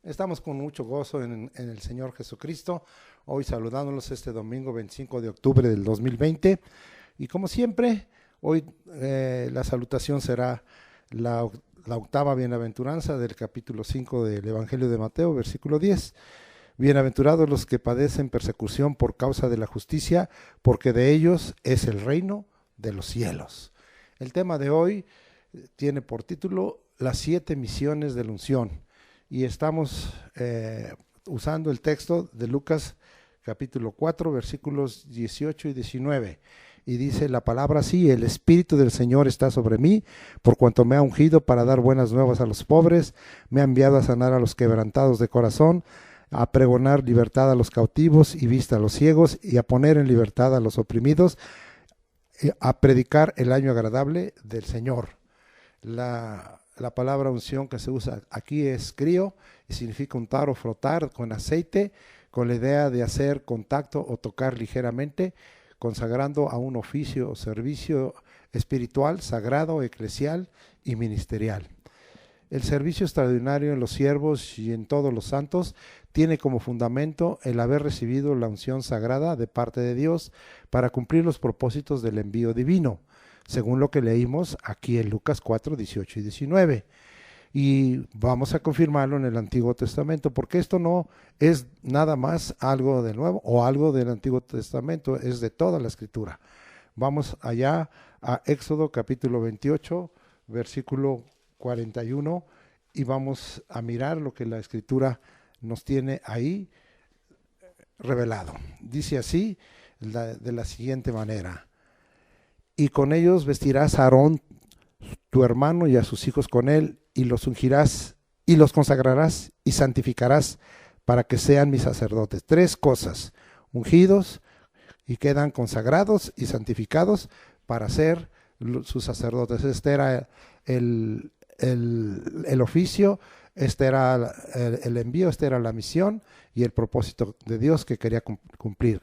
Estamos con mucho gozo en el Señor Jesucristo, hoy saludándolos este domingo 25 de octubre del 2020. Y como siempre, hoy la salutación será la octava bienaventuranza del capítulo 5 del Evangelio de Mateo, versículo 10. Bienaventurados los que padecen persecución por causa de la justicia, porque de ellos es el reino de los cielos. El tema de hoy tiene por título las 7 misiones de la unción. Y estamos usando el texto de Lucas capítulo 4, versículos 18 y 19. Y dice la palabra así: el Espíritu del Señor está sobre mí, por cuanto me ha ungido para dar buenas nuevas a los pobres, me ha enviado a sanar a los quebrantados de corazón, a pregonar libertad a los cautivos y vista a los ciegos, y a poner en libertad a los oprimidos, a predicar el año agradable del Señor. La palabra unción que se usa aquí es crio y significa untar o frotar con aceite, con la idea de hacer contacto o tocar ligeramente, consagrando a un oficio o servicio espiritual, sagrado, eclesial y ministerial. El servicio extraordinario en los siervos y en todos los santos tiene como fundamento el haber recibido la unción sagrada de parte de Dios para cumplir los propósitos del envío divino, según lo que leímos aquí en Lucas 4, 18 y 19. Y vamos a confirmarlo en el Antiguo Testamento, porque esto no es nada más algo de nuevo o algo del Antiguo Testamento, es de toda la Escritura. Vamos allá a Éxodo capítulo 28, versículo 41, y vamos a mirar lo que la Escritura nos tiene ahí revelado. Dice así, de la siguiente manera: y con ellos vestirás a Aarón, tu hermano, y a sus hijos con él, y los ungirás, y los consagrarás, y santificarás, para que sean mis sacerdotes. 3 cosas: ungidos, y quedan consagrados y santificados para ser sus sacerdotes. Este era el oficio, este era el envío, esta era la misión y el propósito de Dios que quería cumplir.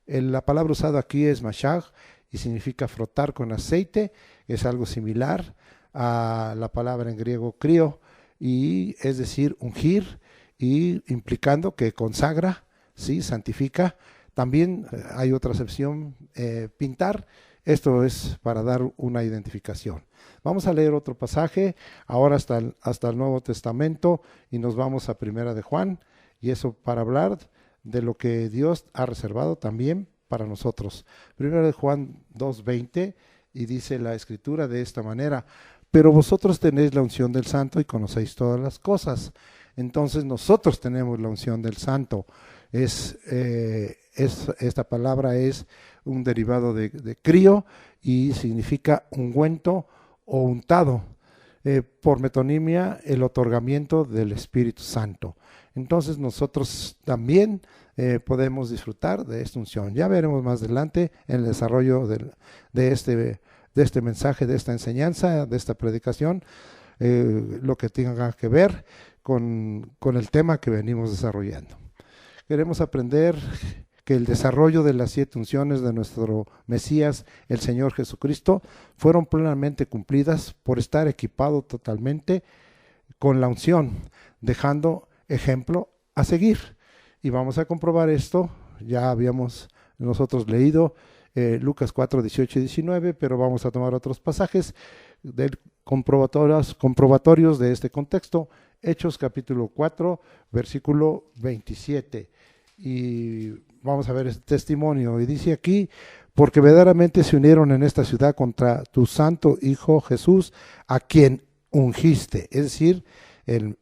La palabra usada aquí es mashag, y significa frotar con aceite. Es algo similar a la palabra en griego crio, y es decir, ungir, y implicando que consagra, ¿sí? Santifica. También hay otra acepción, pintar. Esto es para dar una identificación. Vamos a leer otro pasaje, ahora hasta el Nuevo Testamento, y nos vamos a Primera de Juan, y eso para hablar de lo que Dios ha reservado también para nosotros. Primera de Juan 2:20, y dice la Escritura de esta manera: pero vosotros tenéis la unción del Santo y conocéis todas las cosas. Entonces nosotros tenemos la unción del Santo. Esta palabra es un derivado de crio y significa ungüento o untado. Por metonimia, el otorgamiento del Espíritu Santo. Entonces nosotros también podemos disfrutar de esta unción. Ya veremos más adelante en el desarrollo de este mensaje, de esta enseñanza, de esta predicación, lo que tenga que ver con el tema que venimos desarrollando. Queremos aprender que el desarrollo de las 7 unciones de nuestro Mesías, el Señor Jesucristo, fueron plenamente cumplidas por estar equipado totalmente con la unción, dejando ejemplo a seguir. Y vamos a comprobar esto. Ya habíamos nosotros leído Lucas 4, 18 y 19, pero vamos a tomar otros pasajes comprobatorios de este contexto. Hechos capítulo 4, versículo 27. Y vamos a ver este testimonio. Y dice aquí: porque verdaderamente se unieron en esta ciudad contra tu santo Hijo Jesús, a quien ungiste, es decir, el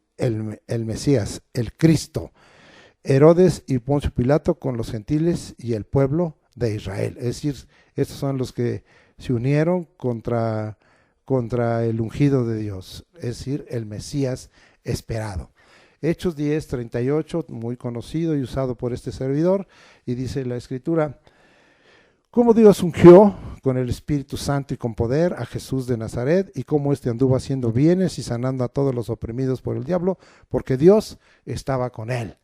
Mesías, el Cristo, Herodes y Poncio Pilato con los gentiles y el pueblo de Israel. Es decir, estos son los que se unieron contra el ungido de Dios, es decir, el Mesías esperado. Hechos 10, 38, muy conocido y usado por este servidor, y dice la Escritura: cómo Dios ungió con el Espíritu Santo y con poder a Jesús de Nazaret, y cómo éste anduvo haciendo bienes y sanando a todos los oprimidos por el diablo, porque Dios estaba con él.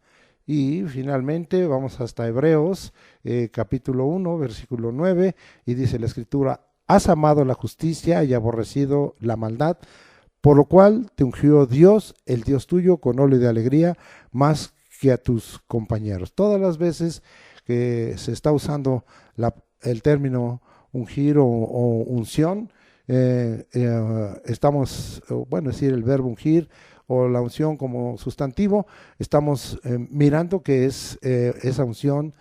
Y finalmente vamos hasta Hebreos capítulo 1, versículo 9, y dice la Escritura: has amado la justicia y aborrecido la maldad, por lo cual te ungió Dios, el Dios tuyo, con óleo de alegría, más que a tus compañeros. Todas las veces que se está usando el término ungir o unción, estamos, bueno, es decir, el verbo ungir o la unción como sustantivo, estamos mirando que es esa unción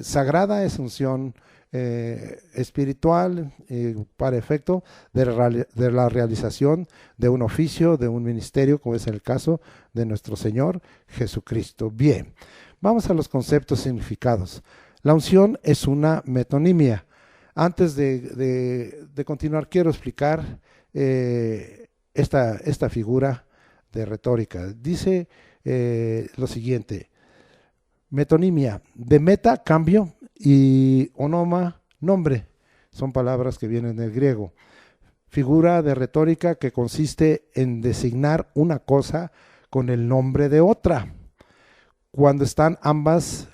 sagrada, esa unción espiritual para efecto de la realización de un oficio, de un ministerio, como es el caso de nuestro Señor Jesucristo. Bien, vamos a los conceptos significados. La unción es una metonimia. Antes de continuar, quiero explicar esta figura de retórica. Dice lo siguiente: metonimia, de meta, cambio, y onoma, nombre. Son palabras que vienen del griego. Figura de retórica que consiste en designar una cosa con el nombre de otra, cuando están ambas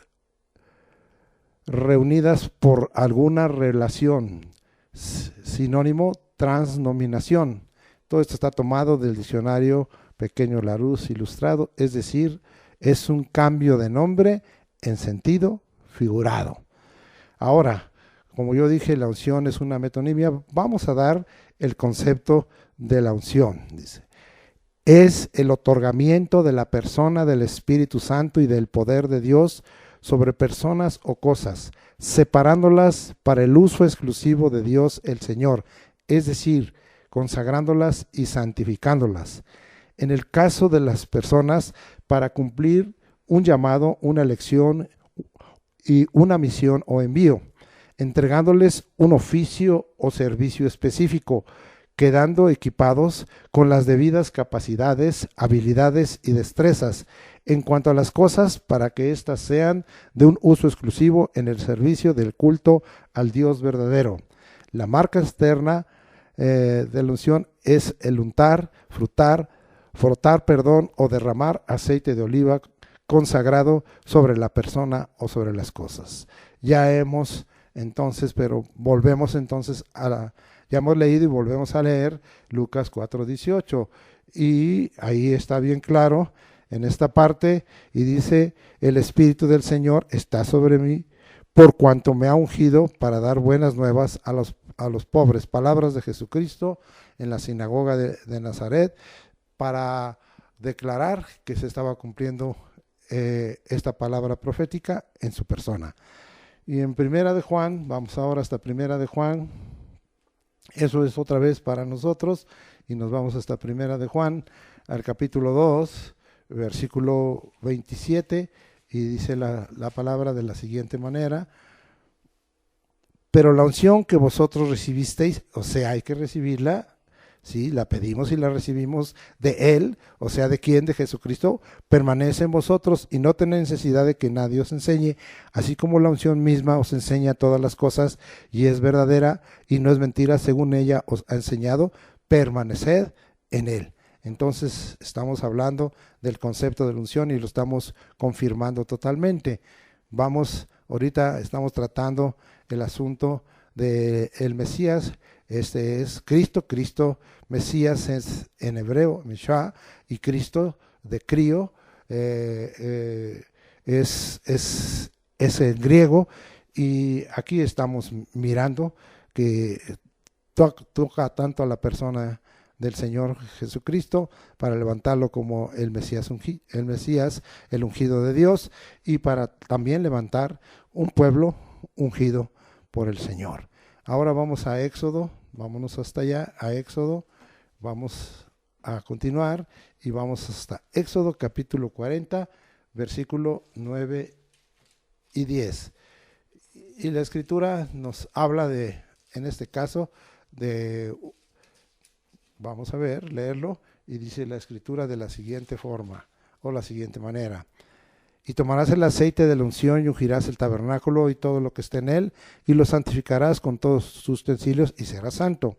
reunidas por alguna relación. Sinónimo, transnominación. Todo esto está tomado del diccionario Pequeño Larousse Ilustrado, es decir, es un cambio de nombre en sentido figurado. Ahora, como yo dije, la unción es una metonimia. Vamos a dar el concepto de la unción. Dice: es el otorgamiento de la persona del Espíritu Santo y del poder de Dios sobre personas o cosas, separándolas para el uso exclusivo de Dios el Señor, es decir, consagrándolas y santificándolas. En el caso de las personas, para cumplir un llamado, una elección y una misión o envío, entregándoles un oficio o servicio específico, quedando equipados con las debidas capacidades, habilidades y destrezas en cuanto a las cosas, para que éstas sean de un uso exclusivo en el servicio del culto al Dios verdadero. La marca externa de la unción es el untar, frotar, o derramar aceite de oliva consagrado sobre la persona o sobre las cosas. Ya hemos entonces, pero volvemos entonces ya hemos leído y volvemos a leer Lucas 4:18, y ahí está bien claro en esta parte, y dice: el Espíritu del Señor está sobre mí, por cuanto me ha ungido para dar buenas nuevas a los pobres. Palabras de Jesucristo en la sinagoga de Nazaret, para declarar que se estaba cumpliendo esta palabra profética en su persona. Y en Primera de Juan, vamos ahora hasta Primera de Juan, eso es otra vez para nosotros, y nos vamos hasta Primera de Juan, al capítulo 2, versículo 27, y dice la palabra de la siguiente manera: pero la unción que vosotros recibisteis, o sea, hay que recibirla, sí, la pedimos y la recibimos de Él, o sea, ¿de quién? De Jesucristo, permanece en vosotros, y no tenéis necesidad de que nadie os enseñe, así como la unción misma os enseña todas las cosas, y es verdadera y no es mentira, según ella os ha enseñado, permaneced en Él. Entonces estamos hablando del concepto de la unción y lo estamos confirmando totalmente. Ahorita estamos tratando el asunto del Mesías. Este es Cristo, Mesías es en hebreo, Meshá, y Cristo de crío es en griego, y aquí estamos mirando que toca tanto a la persona del Señor Jesucristo para levantarlo como el Mesías, el ungido de Dios, y para también levantar un pueblo ungido por el Señor. Ahora vamos a Éxodo, vámonos hasta allá, a Éxodo, vamos a continuar y vamos hasta Éxodo capítulo 40, versículo 9 y 10. Y la Escritura nos habla en este caso, vamos a leerlo, y dice la Escritura de la siguiente forma, o la siguiente manera: y tomarás el aceite de la unción y ungirás el tabernáculo y todo lo que esté en él, y lo santificarás con todos sus utensilios, y será santo.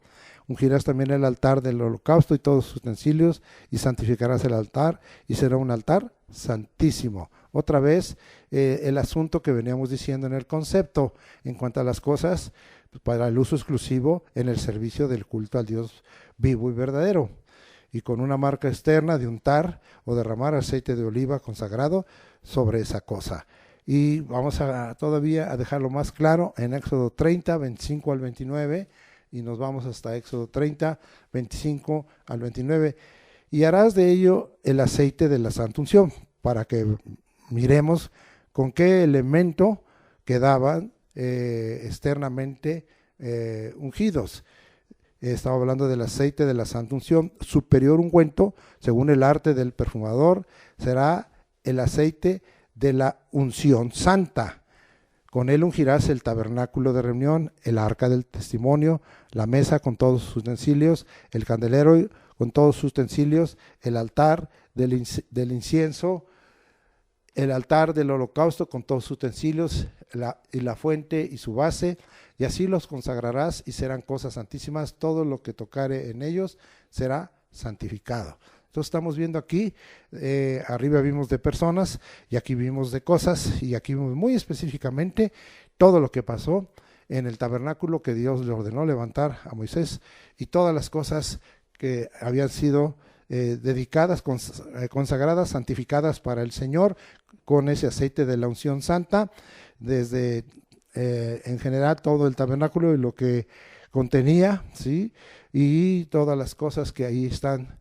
Ungirás también el altar del holocausto y todos sus utensilios, y santificarás el altar, y será un altar santísimo. Otra vez, el asunto que veníamos diciendo en el concepto, en cuanto a las cosas para el uso exclusivo en el servicio del culto al Dios vivo y verdadero. y con una marca externa de untar o derramar aceite de oliva consagrado sobre esa cosa. Y vamos todavía a dejarlo más claro en Éxodo 30, 25 al 29, y nos vamos hasta Éxodo 30, 25 al 29. Y harás de ello el aceite de la santa unción, para que miremos con qué elemento quedaban externamente ungidos. Estaba hablando del aceite de la santa unción. Superior ungüento, según el arte del perfumador, será el aceite de la unción santa. Con él ungirás el tabernáculo de reunión, el arca del testimonio, la mesa con todos sus utensilios, el candelero con todos sus utensilios, el altar del incienso, el altar del holocausto con todos sus utensilios, y la fuente y su base, y así los consagrarás y serán cosas santísimas. Todo lo que tocare en ellos será santificado. Entonces estamos viendo aquí, arriba vimos de personas y aquí vimos de cosas, y aquí vimos muy específicamente todo lo que pasó en el tabernáculo que Dios le ordenó levantar a Moisés, y todas las cosas que habían sido dedicadas, consagradas, santificadas para el Señor con ese aceite de la unción santa, desde en general todo el tabernáculo y lo que contenía, ¿sí? Y todas las cosas que ahí están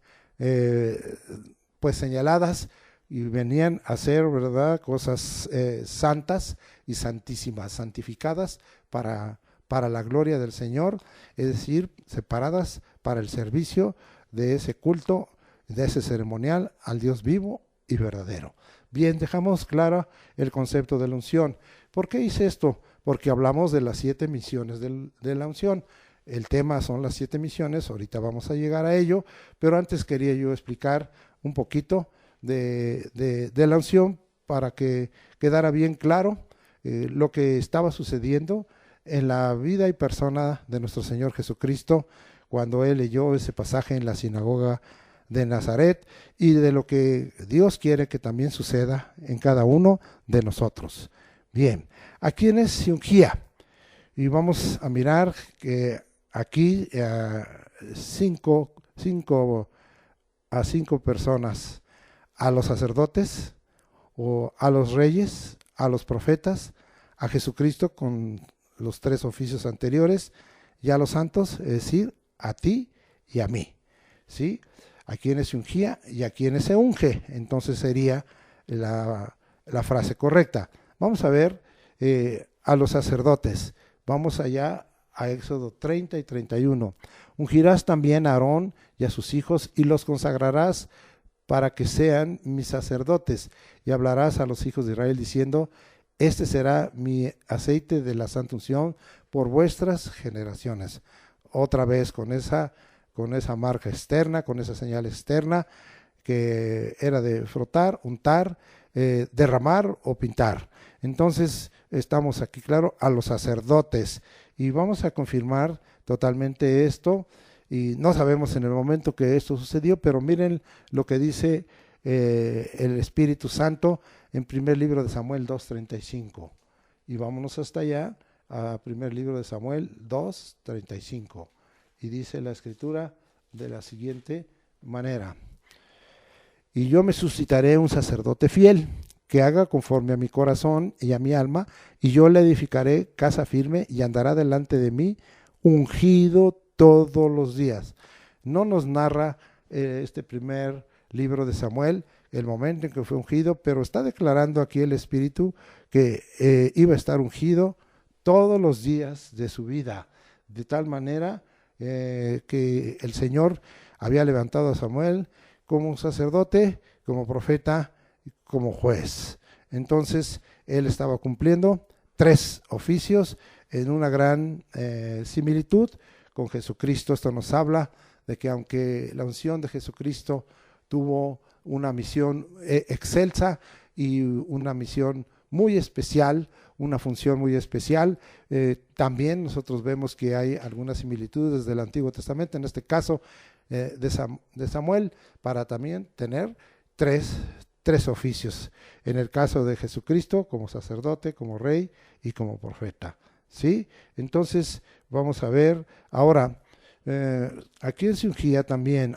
pues señaladas y venían a ser, ¿verdad?, cosas santas y santísimas, santificadas para la gloria del Señor, es decir, separadas para el servicio de ese culto, de ese ceremonial al Dios vivo y verdadero. Bien, dejamos claro el concepto de la unción. ¿Por qué hice esto? Porque hablamos de las 7 misiones de la unción. El tema son las 7 misiones, ahorita vamos a llegar a ello, pero antes quería yo explicar un poquito de la unción para que quedara bien claro lo que estaba sucediendo en la vida y persona de nuestro Señor Jesucristo cuando Él leyó ese pasaje en la sinagoga de Nazaret, y de lo que Dios quiere que también suceda en cada uno de nosotros. Bien, ¿a quiénes se ungía? Y vamos a mirar que aquí cinco personas: a los sacerdotes, o a los reyes, a los profetas, a Jesucristo con los 3 oficios anteriores, y a los santos, es decir, a ti y a mí, ¿sí? A quienes se ungía y a quienes se unge. Entonces sería la frase correcta. Vamos a ver a los sacerdotes. Vamos allá a Éxodo 30 y 31. Ungirás también a Aarón y a sus hijos y los consagrarás para que sean mis sacerdotes, y hablarás a los hijos de Israel diciendo: este será mi aceite de la santa unción por vuestras generaciones. Otra vez con esa marca externa, con esa señal externa que era de frotar, untar, derramar o pintar. Entonces estamos aquí, claro, a los sacerdotes, y vamos a confirmar totalmente esto, y no sabemos en el momento que esto sucedió, pero miren lo que dice el Espíritu Santo en primer libro de Samuel 2:35, y vámonos hasta allá a primer libro de Samuel 2:35. Y dice la escritura de la siguiente manera: y yo me suscitaré un sacerdote fiel, que haga conforme a mi corazón y a mi alma, y yo le edificaré casa firme, y andará delante de mí ungido todos los días. No nos narra este primer libro de Samuel el momento en que fue ungido, pero está declarando aquí el Espíritu que iba a estar ungido todos los días de su vida, de tal manera que el Señor había levantado a Samuel como un sacerdote, como profeta, como juez. Entonces él estaba cumpliendo 3 oficios en una gran similitud con Jesucristo. Esto nos habla de que aunque la unción de Jesucristo tuvo una misión excelsa y una misión muy especial, una función muy especial, también nosotros vemos que hay algunas similitudes del Antiguo Testamento, en este caso de Samuel, para también tener tres oficios. En el caso de Jesucristo, como sacerdote, como rey y como profeta, ¿sí? Entonces vamos a ver ahora a quién se ungía también,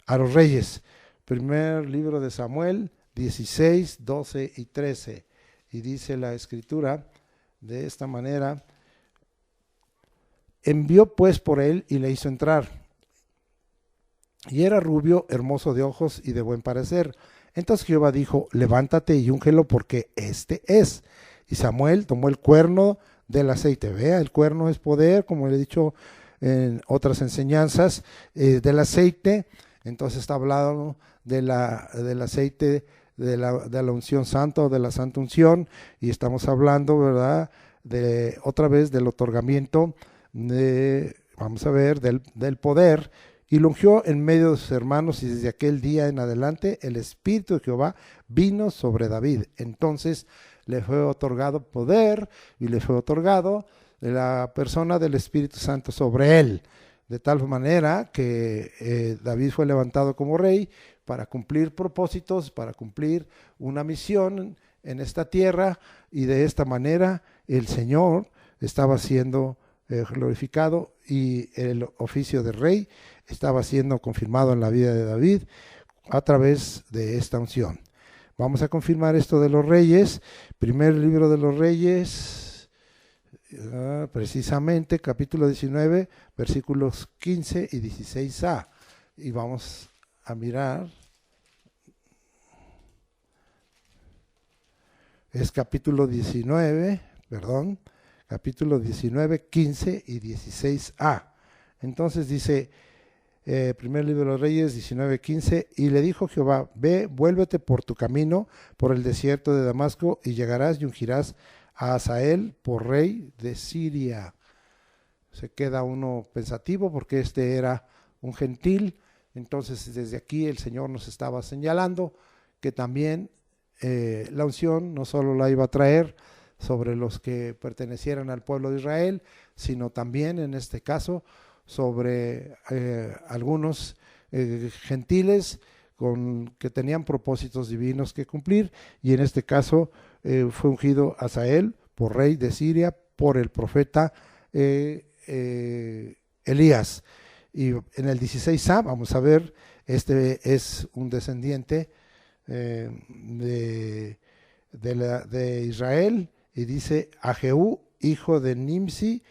a los reyes. Primer libro de Samuel 16, 12 y 13. Y dice la escritura de esta manera: envió pues por él y le hizo entrar. Y era rubio, hermoso de ojos y de buen parecer. Entonces Jehová dijo: levántate y úngelo, porque este es. Y Samuel tomó el cuerno del aceite. Vea, el cuerno es poder, como le he dicho en otras enseñanzas, del aceite. Entonces está hablando del aceite de la unción santa o de la santa unción, y estamos hablando, ¿verdad?, de otra vez del otorgamiento vamos a ver, del poder. Y lo ungió en medio de sus hermanos, y desde aquel día en adelante el Espíritu de Jehová vino sobre David. Entonces le fue otorgado poder y le fue otorgado la persona del Espíritu Santo sobre él, de tal manera que David fue levantado como rey para cumplir propósitos, para cumplir una misión en esta tierra, y de esta manera el Señor estaba siendo glorificado, y el oficio de rey estaba siendo confirmado en la vida de David a través de esta unción. Vamos a confirmar esto de los reyes. Primer libro de los reyes, precisamente capítulo 19, versículos 15 y 16a. Y vamos a mirar. Es capítulo 19, capítulo 19, 15 y 16a. Entonces dice, primer libro de los Reyes 19, 15, y le dijo Jehová: ve, vuélvete por tu camino por el desierto de Damasco, y llegarás y ungirás a Hazael por rey de Siria. Se queda uno pensativo porque este era un gentil. Entonces desde aquí el Señor nos estaba señalando que también la unción no solo la iba a traer sobre los que pertenecieran al pueblo de Israel, sino también en este caso sobre algunos gentiles que tenían propósitos divinos que cumplir, y en este caso fue ungido Hazael por rey de Siria por el profeta Elías. Y en el 16a vamos a ver, este es un descendiente de Israel, y dice: a Jehú, hijo de Nimsi,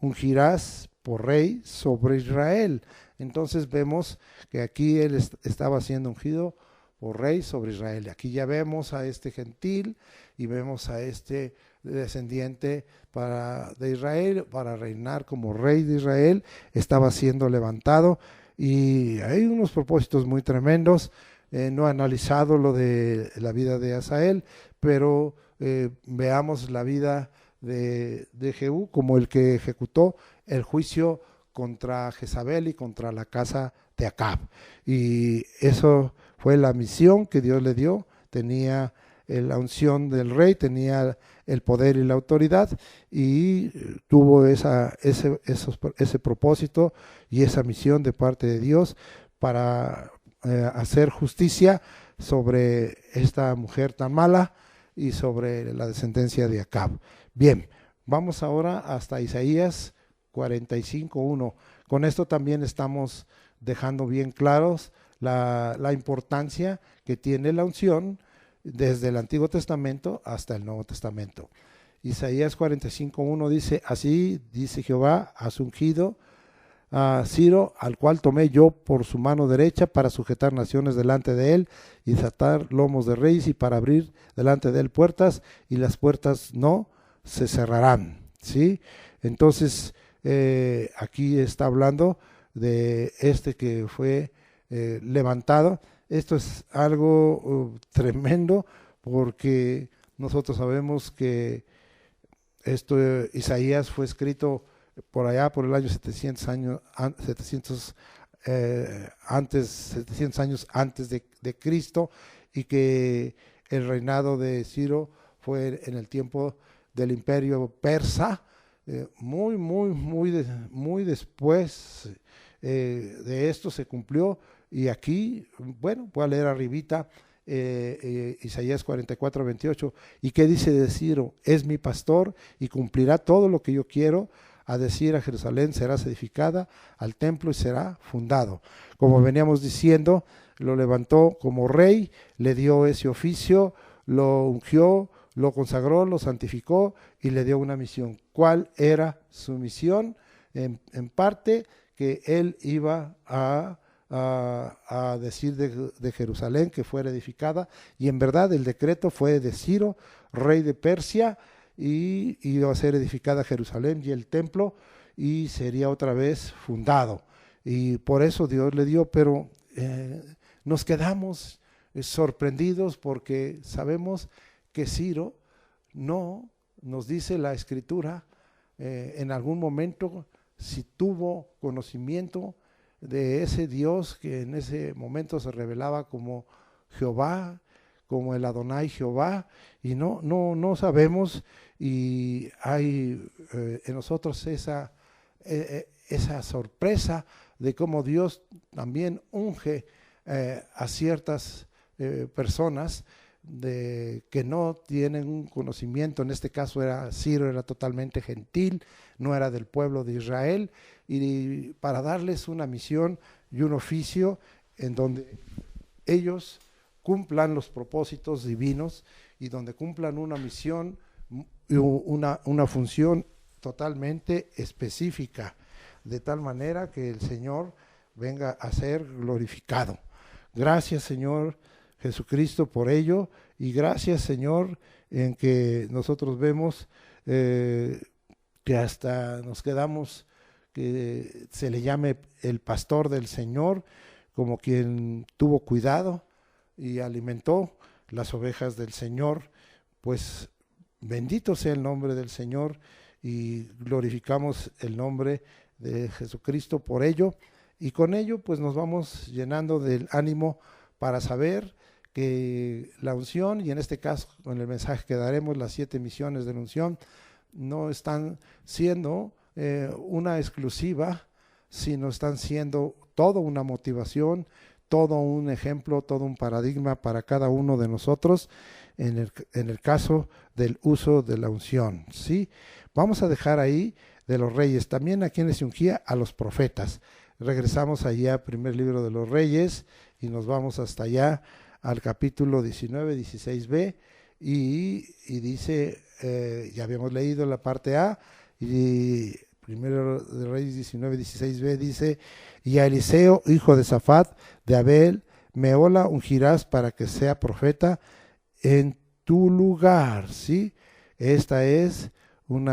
ungirás por rey sobre Israel. Entonces vemos que aquí él estaba siendo ungido por rey sobre Israel. Aquí ya vemos a este gentil y vemos a este descendiente de Israel para reinar como rey de Israel. Estaba siendo levantado, y hay unos propósitos muy tremendos. No he analizado lo de la vida de Hazael, pero veamos la vida de Jehú como el que ejecutó el juicio contra Jezabel y contra la casa de Acab. Y eso fue la misión que Dios le dio. Tenía la unción del rey, tenía el poder y la autoridad, y tuvo ese propósito y esa misión de parte de Dios para hacer justicia sobre esta mujer tan mala y sobre la descendencia de Acab. Bien, vamos ahora hasta Isaías 45:1. Con esto también estamos dejando bien claros la importancia que tiene la unción desde el Antiguo Testamento hasta el Nuevo Testamento. Isaías 45:1 dice: así dice Jehová, has ungido a Ciro, al cual tomé yo por su mano derecha para sujetar naciones delante de él y desatar lomos de reyes, y para abrir delante de él puertas, y las puertas no se cerrarán. ¿Sí? Entonces aquí está hablando de este que fue levantado. Esto es algo tremendo, porque nosotros sabemos que Isaías fue escrito por allá por el año 700 años antes de Cristo, y que el reinado de Ciro fue en el tiempo del imperio persa, muy después de esto se cumplió. Y aquí, bueno, voy a leer arribita Isaías 44:28. ¿Y qué dice de Ciro? Es mi pastor y cumplirá todo lo que yo quiero. a decir a Jerusalén serás edificada, al templo y será fundado. Como veníamos diciendo, lo levantó como rey, le dio ese oficio, lo ungió, lo consagró, lo santificó y le dio una misión. ¿Cuál era su misión? En parte que él iba a decir de Jerusalén que fuera edificada, y en verdad el decreto fue de Ciro, rey de Persia, y iba a ser edificada Jerusalén y el templo, y sería otra vez fundado. Y por eso Dios le dio, pero nos quedamos sorprendidos porque sabemos que Ciro no, nos dice la Escritura, en algún momento si tuvo conocimiento de ese Dios que en ese momento se revelaba como Jehová, como el Adonai Jehová, y no sabemos, y hay en nosotros esa sorpresa de cómo Dios también unge a ciertas personas que no tienen un conocimiento. En este caso Ciro era totalmente gentil, no era del pueblo de Israel, y para darles una misión y un oficio en donde ellos cumplan los propósitos divinos y donde cumplan una misión y una función totalmente específica, de tal manera que el Señor venga a ser glorificado. Gracias, Señor Jesucristo, por ello, y gracias, Señor, en que nosotros vemos que hasta nos quedamos, que se le llame el pastor del Señor, como quien tuvo cuidado y alimentó las ovejas del Señor. Pues bendito sea el nombre del Señor, y glorificamos el nombre de Jesucristo por ello, y con ello pues nos vamos llenando del ánimo para saber que la unción, y en este caso con el mensaje que daremos, las 7 misiones de la unción, no están siendo una exclusiva, sino están siendo todo una motivación, todo un ejemplo, todo un paradigma para cada uno de nosotros en el caso del uso de la unción, ¿sí? Vamos a dejar ahí de los reyes. También a quienes se ungía, a los profetas. Regresamos allá, primer libro de los Reyes, y nos vamos hasta allá al capítulo 19, 16b, y dice, ya habíamos leído la parte A, y primero de Reyes 19, 16b dice, y a Eliseo, hijo de Safat, de Abel, Meola ungirás para que sea profeta en tu lugar, ¿sí? Esta es un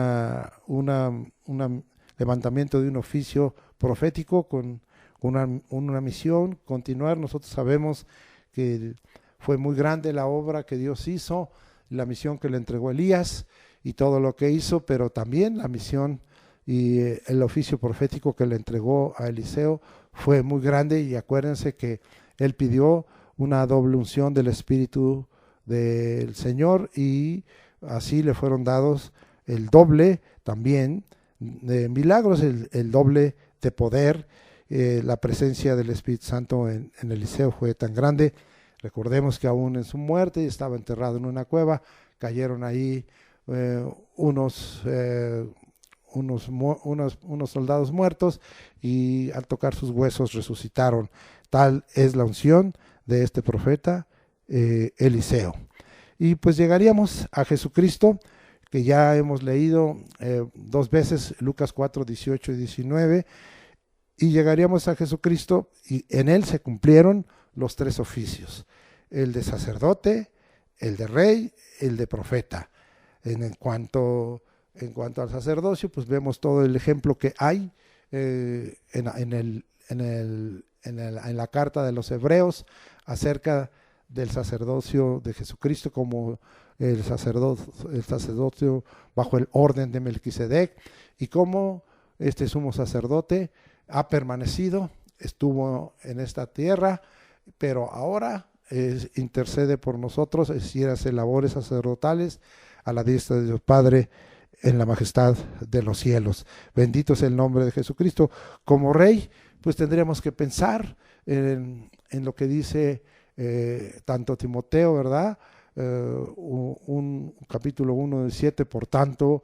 levantamiento de un oficio profético con una misión, continuar. Nosotros sabemos que fue muy grande la obra que Dios hizo, la misión que le entregó Elías y todo lo que hizo, pero también la misión y el oficio profético que le entregó a Eliseo fue muy grande, y acuérdense que él pidió una doble unción del Espíritu del Señor, y así le fueron dados el doble también de milagros, el doble de poder. La presencia del Espíritu Santo en Eliseo fue tan grande. Recordemos que aún en su muerte estaba enterrado en una cueva, cayeron ahí unos soldados muertos, y al tocar sus huesos resucitaron. Tal es la unción de este profeta Eliseo. Y pues llegaríamos a Jesucristo, que ya hemos leído 2 veces, Lucas 4, 18 y 19, y llegaríamos a Jesucristo, y en él se cumplieron los 3 oficios, el de sacerdote, el de rey, el de profeta. En cuanto al sacerdocio, pues vemos todo el ejemplo que hay en la carta de los Hebreos acerca del sacerdocio de Jesucristo, como el sacerdocio bajo el orden de Melquisedec, y cómo este sumo sacerdote ha permanecido, estuvo en esta tierra, pero ahora intercede por nosotros, es decir, hace labores sacerdotales a la diestra de Dios Padre en la majestad de los cielos. Bendito es el nombre de Jesucristo. Como rey, pues tendríamos que pensar en lo que dice tanto Timoteo, ¿verdad? Un capítulo 1 del 7, por tanto,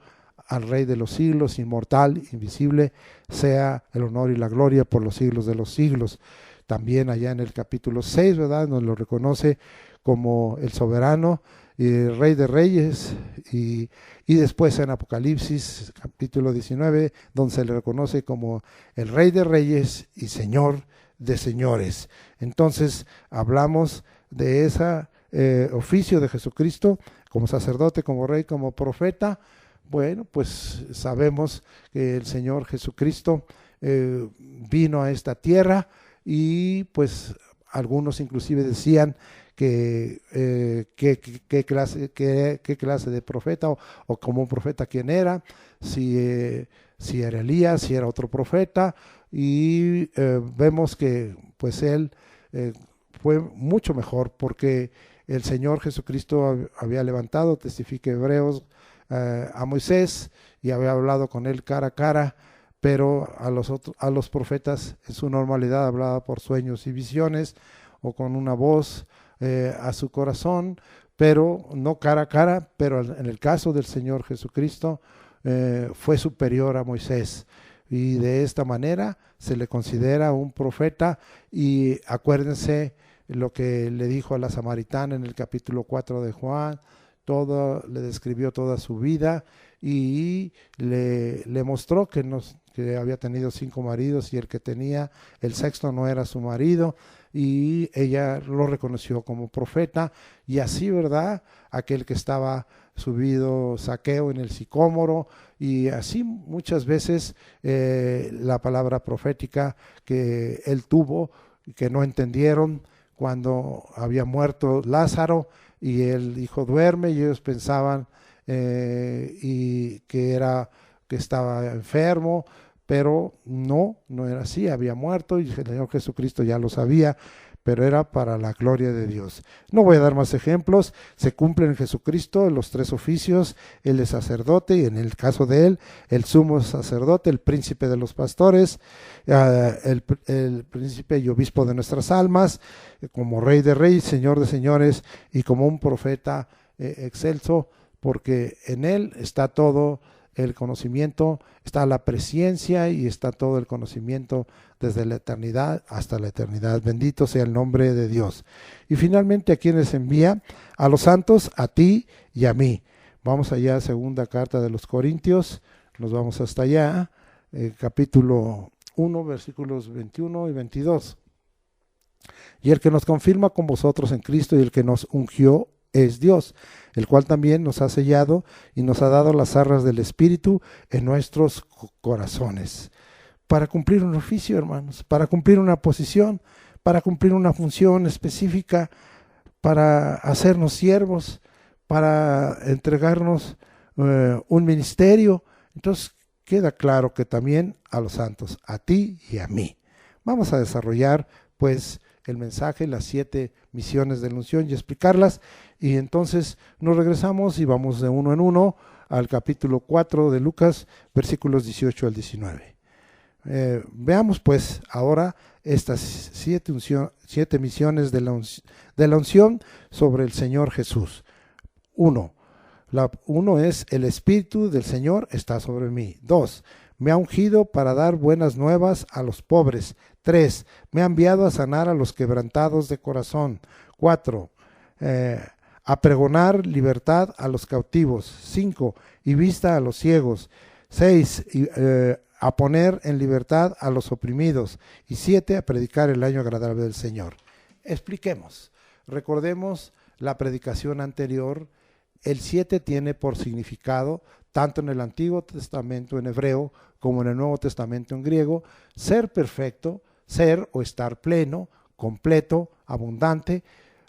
al Rey de los siglos, inmortal, invisible, sea el honor y la gloria por los siglos de los siglos. También allá en el capítulo 6, ¿verdad?, nos lo reconoce como el soberano y Rey de Reyes, y después en Apocalipsis, capítulo 19, donde se le reconoce como el Rey de Reyes y Señor de Señores. Entonces, hablamos de ese oficio de Jesucristo como sacerdote, como rey, como profeta. Bueno, pues sabemos que el Señor Jesucristo vino a esta tierra y pues algunos inclusive decían qué clase de profeta o como un profeta quién era, si era Elías, si era otro profeta, y vemos que pues él fue mucho mejor porque el Señor Jesucristo había levantado, testifica Hebreos, a Moisés y había hablado con él cara a cara, pero a los profetas en su normalidad hablaba por sueños y visiones o con una voz a su corazón, pero no cara a cara. Pero en el caso del Señor Jesucristo fue superior a Moisés, y de esta manera se le considera un profeta. Y acuérdense lo que le dijo a la samaritana en el capítulo 4 de Juan, le describió toda su vida y le mostró que había tenido 5 maridos y el que tenía el sexto no era su marido, y ella lo reconoció como profeta. Y así, ¿verdad?, aquel que estaba subido, Zaqueo, en el sicómoro, y así muchas veces la palabra profética que él tuvo, que no entendieron cuando había muerto Lázaro y él dijo duerme, y ellos pensaban y que estaba enfermo, pero no era así, había muerto, y el Señor Jesucristo ya lo sabía, pero era para la gloria de Dios. No voy a dar más ejemplos. Se cumplen en Jesucristo los 3 oficios. Él es sacerdote, y en el caso de él, el sumo sacerdote, el príncipe de los pastores, el príncipe y obispo de nuestras almas, como Rey de Reyes, Señor de Señores, y como un profeta excelso, porque en él está todo el conocimiento, está la presciencia y está todo el conocimiento desde la eternidad hasta la eternidad. Bendito sea el nombre de Dios. Y finalmente, ¿a quienes envía? A los santos, a ti y a mí. Vamos allá a segunda carta de los Corintios, nos vamos hasta allá, capítulo 1, versículos 21 y 22. Y el que nos confirma con vosotros en Cristo y el que nos ungió es Dios, el cual también nos ha sellado y nos ha dado las arras del Espíritu en nuestros corazones. Para cumplir un oficio, hermanos, para cumplir una posición, para cumplir una función específica, para hacernos siervos, para entregarnos un ministerio. Entonces queda claro que también a los santos, a ti y a mí. Vamos a desarrollar pues el mensaje, las 7 misiones de la unción, y explicarlas, y entonces nos regresamos y vamos de uno en uno al capítulo 4 de Lucas, versículos 18 al 19. Veamos pues ahora estas 7 misiones de la unción sobre el Señor Jesús. 1 es: el Espíritu del Señor está sobre mí. 2, me ha ungido para dar buenas nuevas a los pobres. 3, me ha enviado a sanar a los quebrantados de corazón. 4, a pregonar libertad a los cautivos. 5, y vista a los ciegos. 6, a poner en libertad a los oprimidos. Y 7, a predicar el año agradable del Señor. Expliquemos. Recordemos la predicación anterior. El 7 tiene por significado, tanto en el Antiguo Testamento en hebreo como en el Nuevo Testamento en griego, ser perfecto, ser o estar pleno, completo, abundante,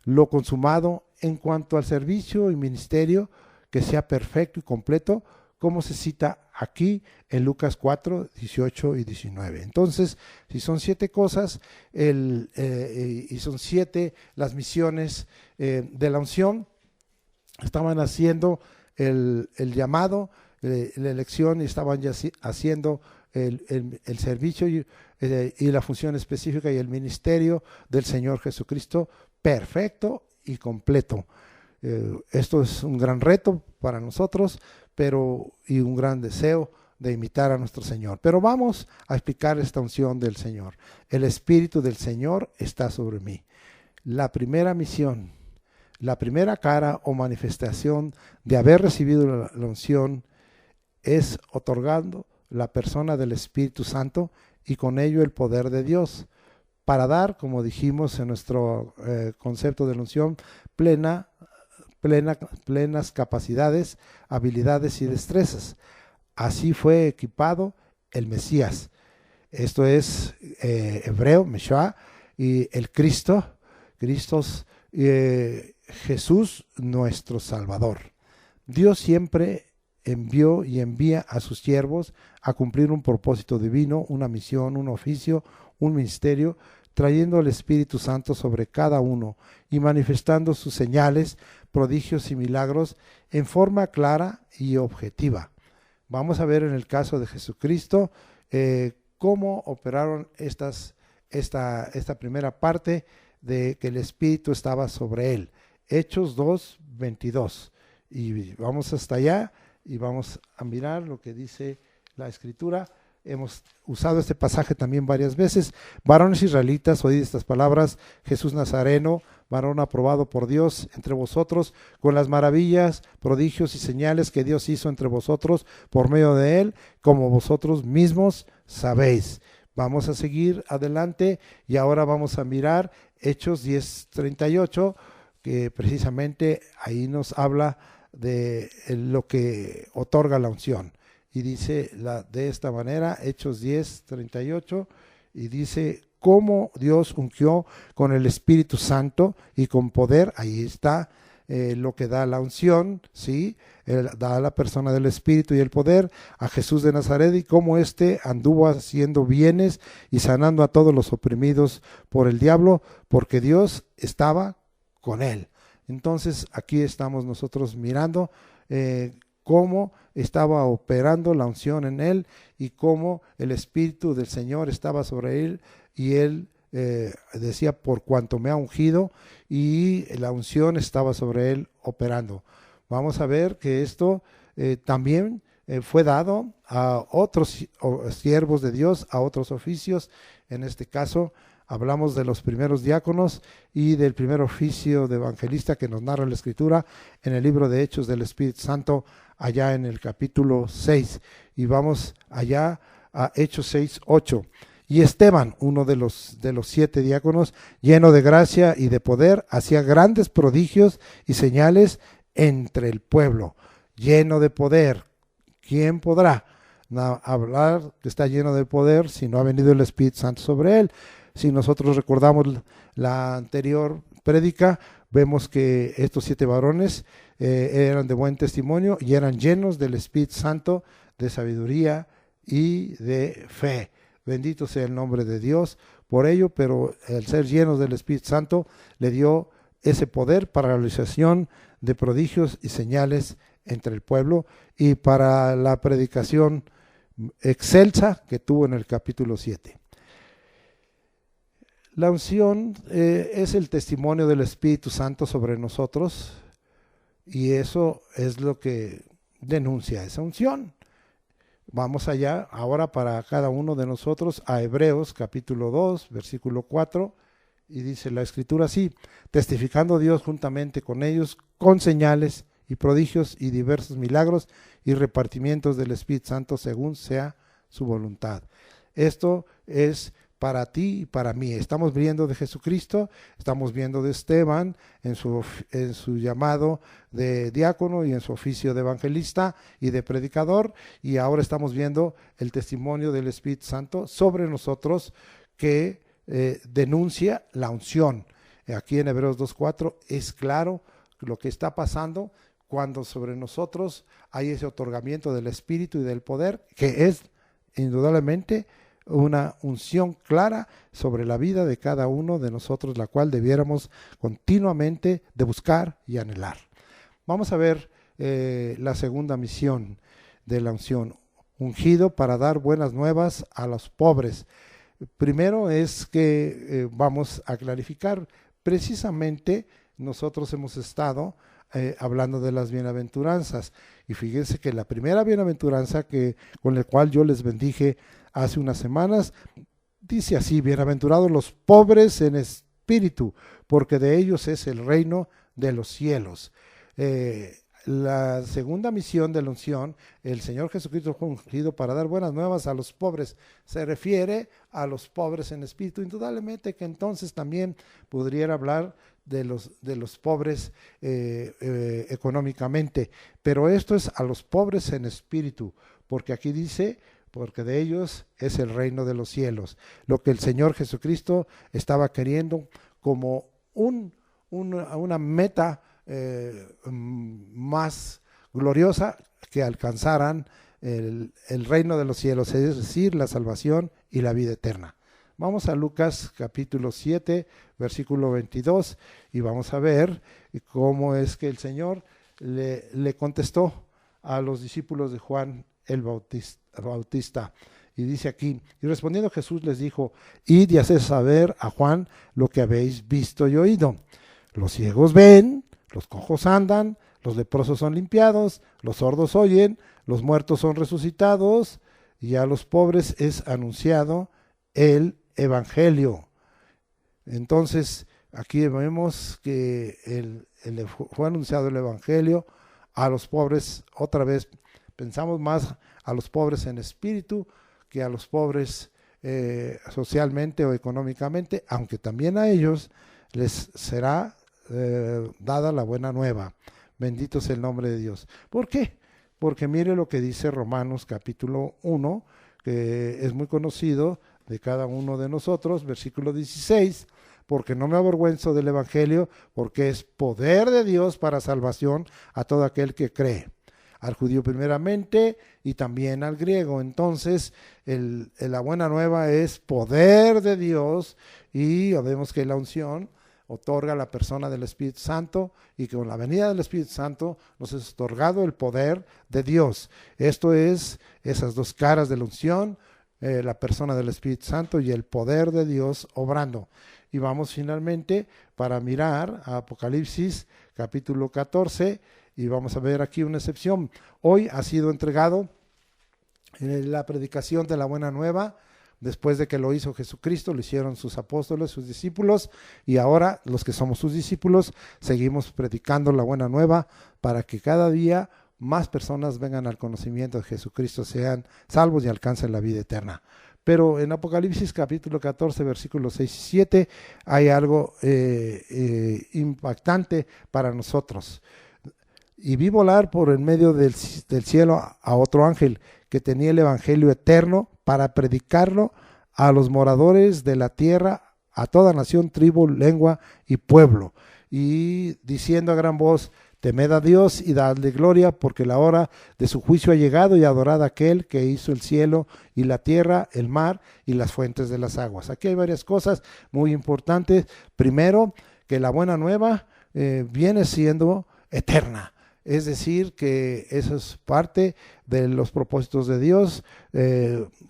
lo consumado en cuanto al servicio y ministerio, que sea perfecto y completo, como se cita aquí en Lucas 4, 18 y 19. Entonces, si son 7 cosas, y son 7 las misiones de la unción, estaban haciendo el llamado, la elección, y estaban ya haciendo el servicio y la función específica y el ministerio del Señor Jesucristo perfecto y completo. Esto es un gran reto para nosotros, y un gran deseo de imitar a nuestro Señor. Pero vamos a explicar esta unción del Señor. El Espíritu del Señor está sobre mí. La primera misión, la primera cara o manifestación de haber recibido la unción es otorgando la persona del Espíritu Santo y con ello el poder de Dios para dar, como dijimos en nuestro concepto de la unción, plenas capacidades, habilidades y destrezas. Así fue equipado el Mesías. Esto es hebreo, Meshua, y el Cristo, Jesús nuestro Salvador. Dios siempre envió y envía a sus siervos a cumplir un propósito divino, una misión, un oficio, un ministerio, trayendo el Espíritu Santo sobre cada uno y manifestando sus señales, prodigios y milagros en forma clara y objetiva. Vamos a ver en el caso de Jesucristo cómo operaron esta primera parte de que el Espíritu estaba sobre él. Hechos 2:22. Y vamos hasta allá y vamos a mirar lo que dice la Escritura. Hemos usado este pasaje también varias veces. Varones israelitas, oíd estas palabras: Jesús Nazareno, varón aprobado por Dios entre vosotros, con las maravillas, prodigios y señales que Dios hizo entre vosotros por medio de él, como vosotros mismos sabéis. Vamos a seguir adelante y ahora vamos a mirar Hechos 10:38, que precisamente ahí nos habla de lo que otorga la unción. Y dice de esta manera, Hechos 10:38, y dice: cómo Dios ungió con el Espíritu Santo y con poder. Ahí está lo que da la unción, ¿sí? Da a la persona del Espíritu y el poder a Jesús de Nazaret, y cómo anduvo haciendo bienes y sanando a todos los oprimidos por el diablo, porque Dios estaba con él. Entonces aquí estamos nosotros mirando cómo estaba operando la unción en él y cómo el Espíritu del Señor estaba sobre él, y él decía: por cuanto me ha ungido, y la unción estaba sobre él operando. Vamos a ver que esto también fue dado a otros siervos de Dios, a otros oficios. En este caso hablamos de los primeros diáconos y del primer oficio de evangelista que nos narra la Escritura en el libro de Hechos del Espíritu Santo, allá en el capítulo 6. Y vamos allá a Hechos 6:8. Y Esteban, uno de los 7 diáconos, lleno de gracia y de poder, hacía grandes prodigios y señales entre el pueblo. Lleno de poder. ¿Quién podrá hablar que está lleno de poder si no ha venido el Espíritu Santo sobre él? Si nosotros recordamos la anterior prédica, vemos que estos 7 varones eran de buen testimonio y eran llenos del Espíritu Santo, de sabiduría y de fe. Bendito sea el nombre de Dios por ello, pero el ser llenos del Espíritu Santo le dio ese poder para la realización de prodigios y señales entre el pueblo y para la predicación excelsa que tuvo en el capítulo 7. La unción es el testimonio del Espíritu Santo sobre nosotros, y eso es lo que denuncia esa unción. Vamos allá ahora para cada uno de nosotros a Hebreos capítulo 2, versículo 4, y dice la Escritura así: testificando Dios juntamente con ellos con señales y prodigios y diversos milagros y repartimientos del Espíritu Santo según sea su voluntad. Esto es para ti y para mí. Estamos viendo de Jesucristo, estamos viendo de Esteban en su llamado de diácono y en su oficio de evangelista y de predicador, y ahora estamos viendo el testimonio del Espíritu Santo sobre nosotros que denuncia la unción. Aquí en Hebreos 2:4 es claro lo que está pasando cuando sobre nosotros hay ese otorgamiento del Espíritu y del poder, que es indudablemente una unción clara sobre la vida de cada uno de nosotros, la cual debiéramos continuamente de buscar y anhelar. Vamos a ver la segunda misión de la unción: ungido para dar buenas nuevas a los pobres. Primero es que vamos a clarificar, precisamente nosotros hemos estado hablando de las bienaventuranzas. Y fíjense que la primera bienaventuranza con la cual yo les bendije hace unas semanas, dice así: bienaventurados los pobres en espíritu, porque de ellos es el reino de los cielos. La segunda misión de la unción, el Señor Jesucristo fue ungido para dar buenas nuevas a los pobres. Se refiere a los pobres en espíritu. Indudablemente que entonces también podría hablar de los pobres económicamente, pero esto es a los pobres en espíritu, porque aquí dice, porque de ellos es el reino de los cielos. Lo que el Señor Jesucristo estaba queriendo como una meta más gloriosa, que alcanzaran el reino de los cielos, es decir, la salvación y la vida eterna. Vamos a Lucas capítulo 7, versículo 22, y vamos a ver cómo es que el Señor le contestó a los discípulos de Juan el Bautista. Y dice aquí: y respondiendo Jesús les dijo: id y haced saber a Juan lo que habéis visto y oído. Los ciegos ven, los cojos andan, los leprosos son limpiados, los sordos oyen, los muertos son resucitados, y a los pobres es anunciado el evangelio. Entonces, aquí vemos que fue anunciado el evangelio a los pobres. Otra vez, pensamos más a los pobres en espíritu que a los pobres socialmente o económicamente, aunque también a ellos les será dada la buena nueva. Bendito sea el nombre de Dios. ¿Por qué? Porque mire lo que dice Romanos capítulo 1, que es muy conocido de cada uno de nosotros, versículo 16: porque no me avergüenzo del evangelio, porque es poder de Dios para salvación a todo aquel que cree, al judío primeramente y también al griego. Entonces la buena nueva es poder de Dios, y vemos que la unción otorga la persona del Espíritu Santo, y que con la venida del Espíritu Santo nos es otorgado el poder de Dios. Esto es esas dos caras de la unción, la persona del Espíritu Santo y el poder de Dios obrando. Y vamos finalmente para mirar a Apocalipsis capítulo 14, y vamos a ver aquí una excepción. Hoy ha sido entregado la predicación de la buena nueva. Después de que lo hizo Jesucristo, lo hicieron sus apóstoles, sus discípulos, y ahora los que somos sus discípulos seguimos predicando la buena nueva para que cada día más personas vengan al conocimiento de Jesucristo, sean salvos y alcancen la vida eterna. Pero en Apocalipsis capítulo 14, versículos 6 y 7, hay algo impactante para nosotros. Y vi volar por en medio del cielo a otro ángel que tenía el evangelio eterno para predicarlo a los moradores de la tierra, a toda nación, tribu, lengua y pueblo, y diciendo a gran voz: temed a Dios y dadle gloria, porque la hora de su juicio ha llegado, y adorad a aquel que hizo el cielo y la tierra, el mar y las fuentes de las aguas. Aquí hay varias cosas muy importantes. Primero, que la buena nueva viene siendo eterna. Es decir, que eso es parte de los propósitos de Dios,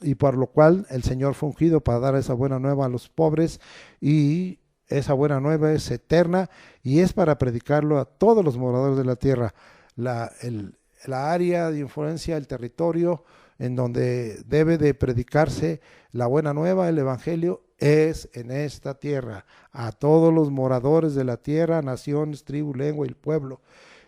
y por lo cual el Señor fue ungido para dar esa buena nueva a los pobres, y esa buena nueva es eterna y es para predicarlo a todos los moradores de la tierra. La área de influencia, el territorio en donde debe de predicarse la buena nueva, el evangelio, es en esta tierra, a todos los moradores de la tierra, naciones, tribu, lengua y pueblo.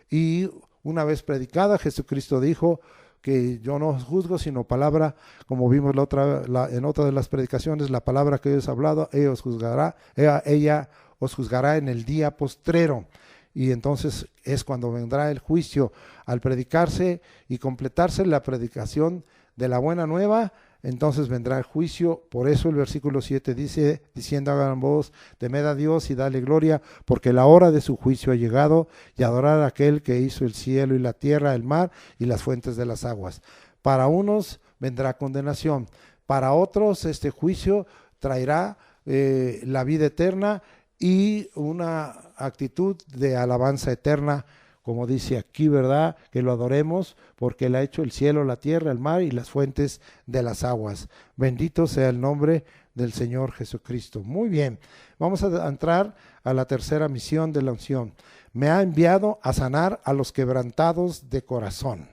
Y una vez predicada, Jesucristo dijo que yo no os juzgo, sino palabra, como vimos en otra de las predicaciones, la palabra que Dios ha hablado, ella os juzgará en el día postrero. Y entonces es cuando vendrá el juicio. Al predicarse y completarse la predicación de la buena nueva, entonces vendrá el juicio. Por eso el versículo 7 dice, diciendo a gran voz: temed a Dios y dale gloria, porque la hora de su juicio ha llegado, y adorar a aquel que hizo el cielo y la tierra, el mar y las fuentes de las aguas. Para unos vendrá condenación, para otros este juicio traerá la vida eterna y una actitud de alabanza eterna como dice aquí, ¿verdad? Que lo adoremos porque Él ha hecho el cielo, la tierra, el mar y las fuentes de las aguas. Bendito sea el nombre del Señor Jesucristo. Muy bien, vamos a entrar a la tercera misión de la unción. Me ha enviado a sanar a los quebrantados de corazón.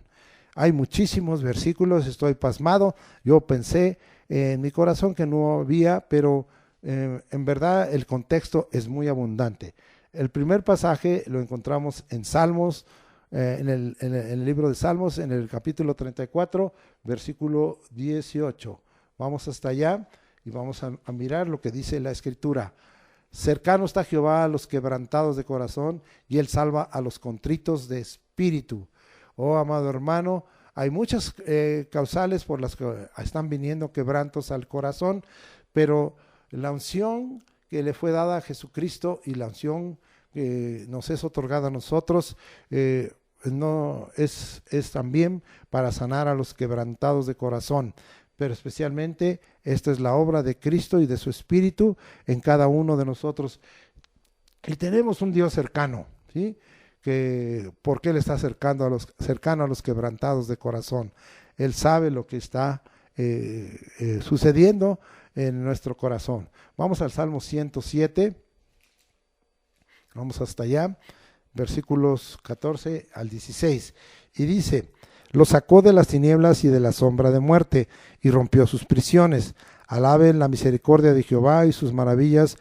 Hay muchísimos versículos, estoy pasmado. Yo pensé en mi corazón que no había, pero en verdad el contexto es muy abundante. El primer pasaje lo encontramos en Salmos, en el libro de Salmos, en el capítulo 34, versículo 18. Vamos hasta allá y vamos a mirar lo que dice la Escritura. Cercano está Jehová a los quebrantados de corazón, y Él salva a los contritos de espíritu. Oh, amado hermano, hay muchas causales por las que están viniendo quebrantos al corazón, pero la unción que le fue dada a Jesucristo y la unción que nos es otorgada a nosotros no es también para sanar a los quebrantados de corazón, pero especialmente esta es la obra de Cristo y de su Espíritu en cada uno de nosotros. Y tenemos un Dios cercano, ¿sí? Que ¿por qué Él está cercano a los quebrantados de corazón? Él sabe lo que está sucediendo en nuestro corazón. Vamos al Salmo 107, vamos hasta allá, versículos 14 al 16, y dice: lo sacó de las tinieblas y de la sombra de muerte, y rompió sus prisiones. Alaben la misericordia de Jehová y sus maravillas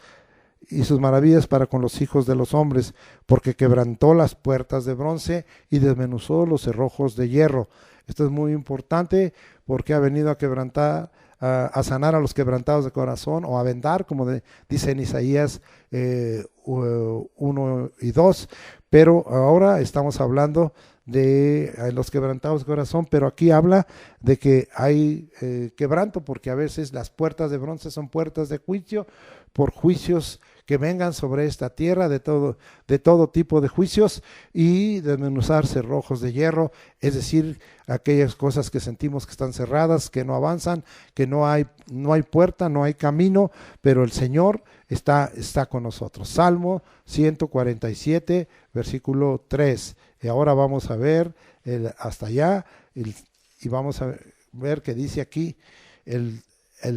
para con los hijos de los hombres, porque quebrantó las puertas de bronce y desmenuzó los cerrojos de hierro. Esto es muy importante porque ha venido a quebrantar, a sanar a los quebrantados de corazón, o a vendar, como dice en Isaías 1 y 2, pero ahora estamos hablando de los quebrantados de corazón, pero aquí habla de que hay quebranto, porque a veces las puertas de bronce son puertas de juicio, por juicios que vengan sobre esta tierra, de todo tipo de juicios, y desmenuzar cerrojos de hierro, es decir, aquellas cosas que sentimos que están cerradas, que no avanzan, que no hay puerta, no hay camino, pero el Señor está con nosotros. Salmo 147, versículo 3. Y ahora vamos a ver hasta allá, y vamos a ver que dice aquí el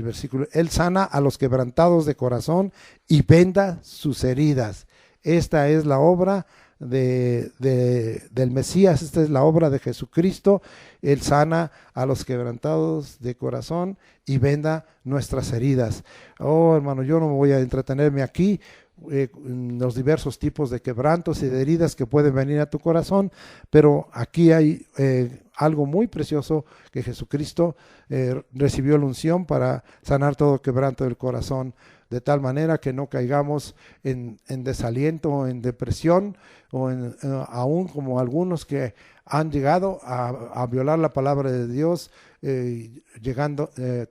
versículo: Él sana a los quebrantados de corazón y venda sus heridas. Esta es la obra del Mesías, esta es la obra de Jesucristo. Él sana a los quebrantados de corazón y venda nuestras heridas. Oh, hermano, yo no voy a entretenerme aquí los diversos tipos de quebrantos y de heridas que pueden venir a tu corazón, pero aquí hay algo muy precioso, que Jesucristo recibió la unción para sanar todo quebranto del corazón, de tal manera que no caigamos en desaliento, en depresión, o aún como algunos que han llegado a violar la palabra de Dios,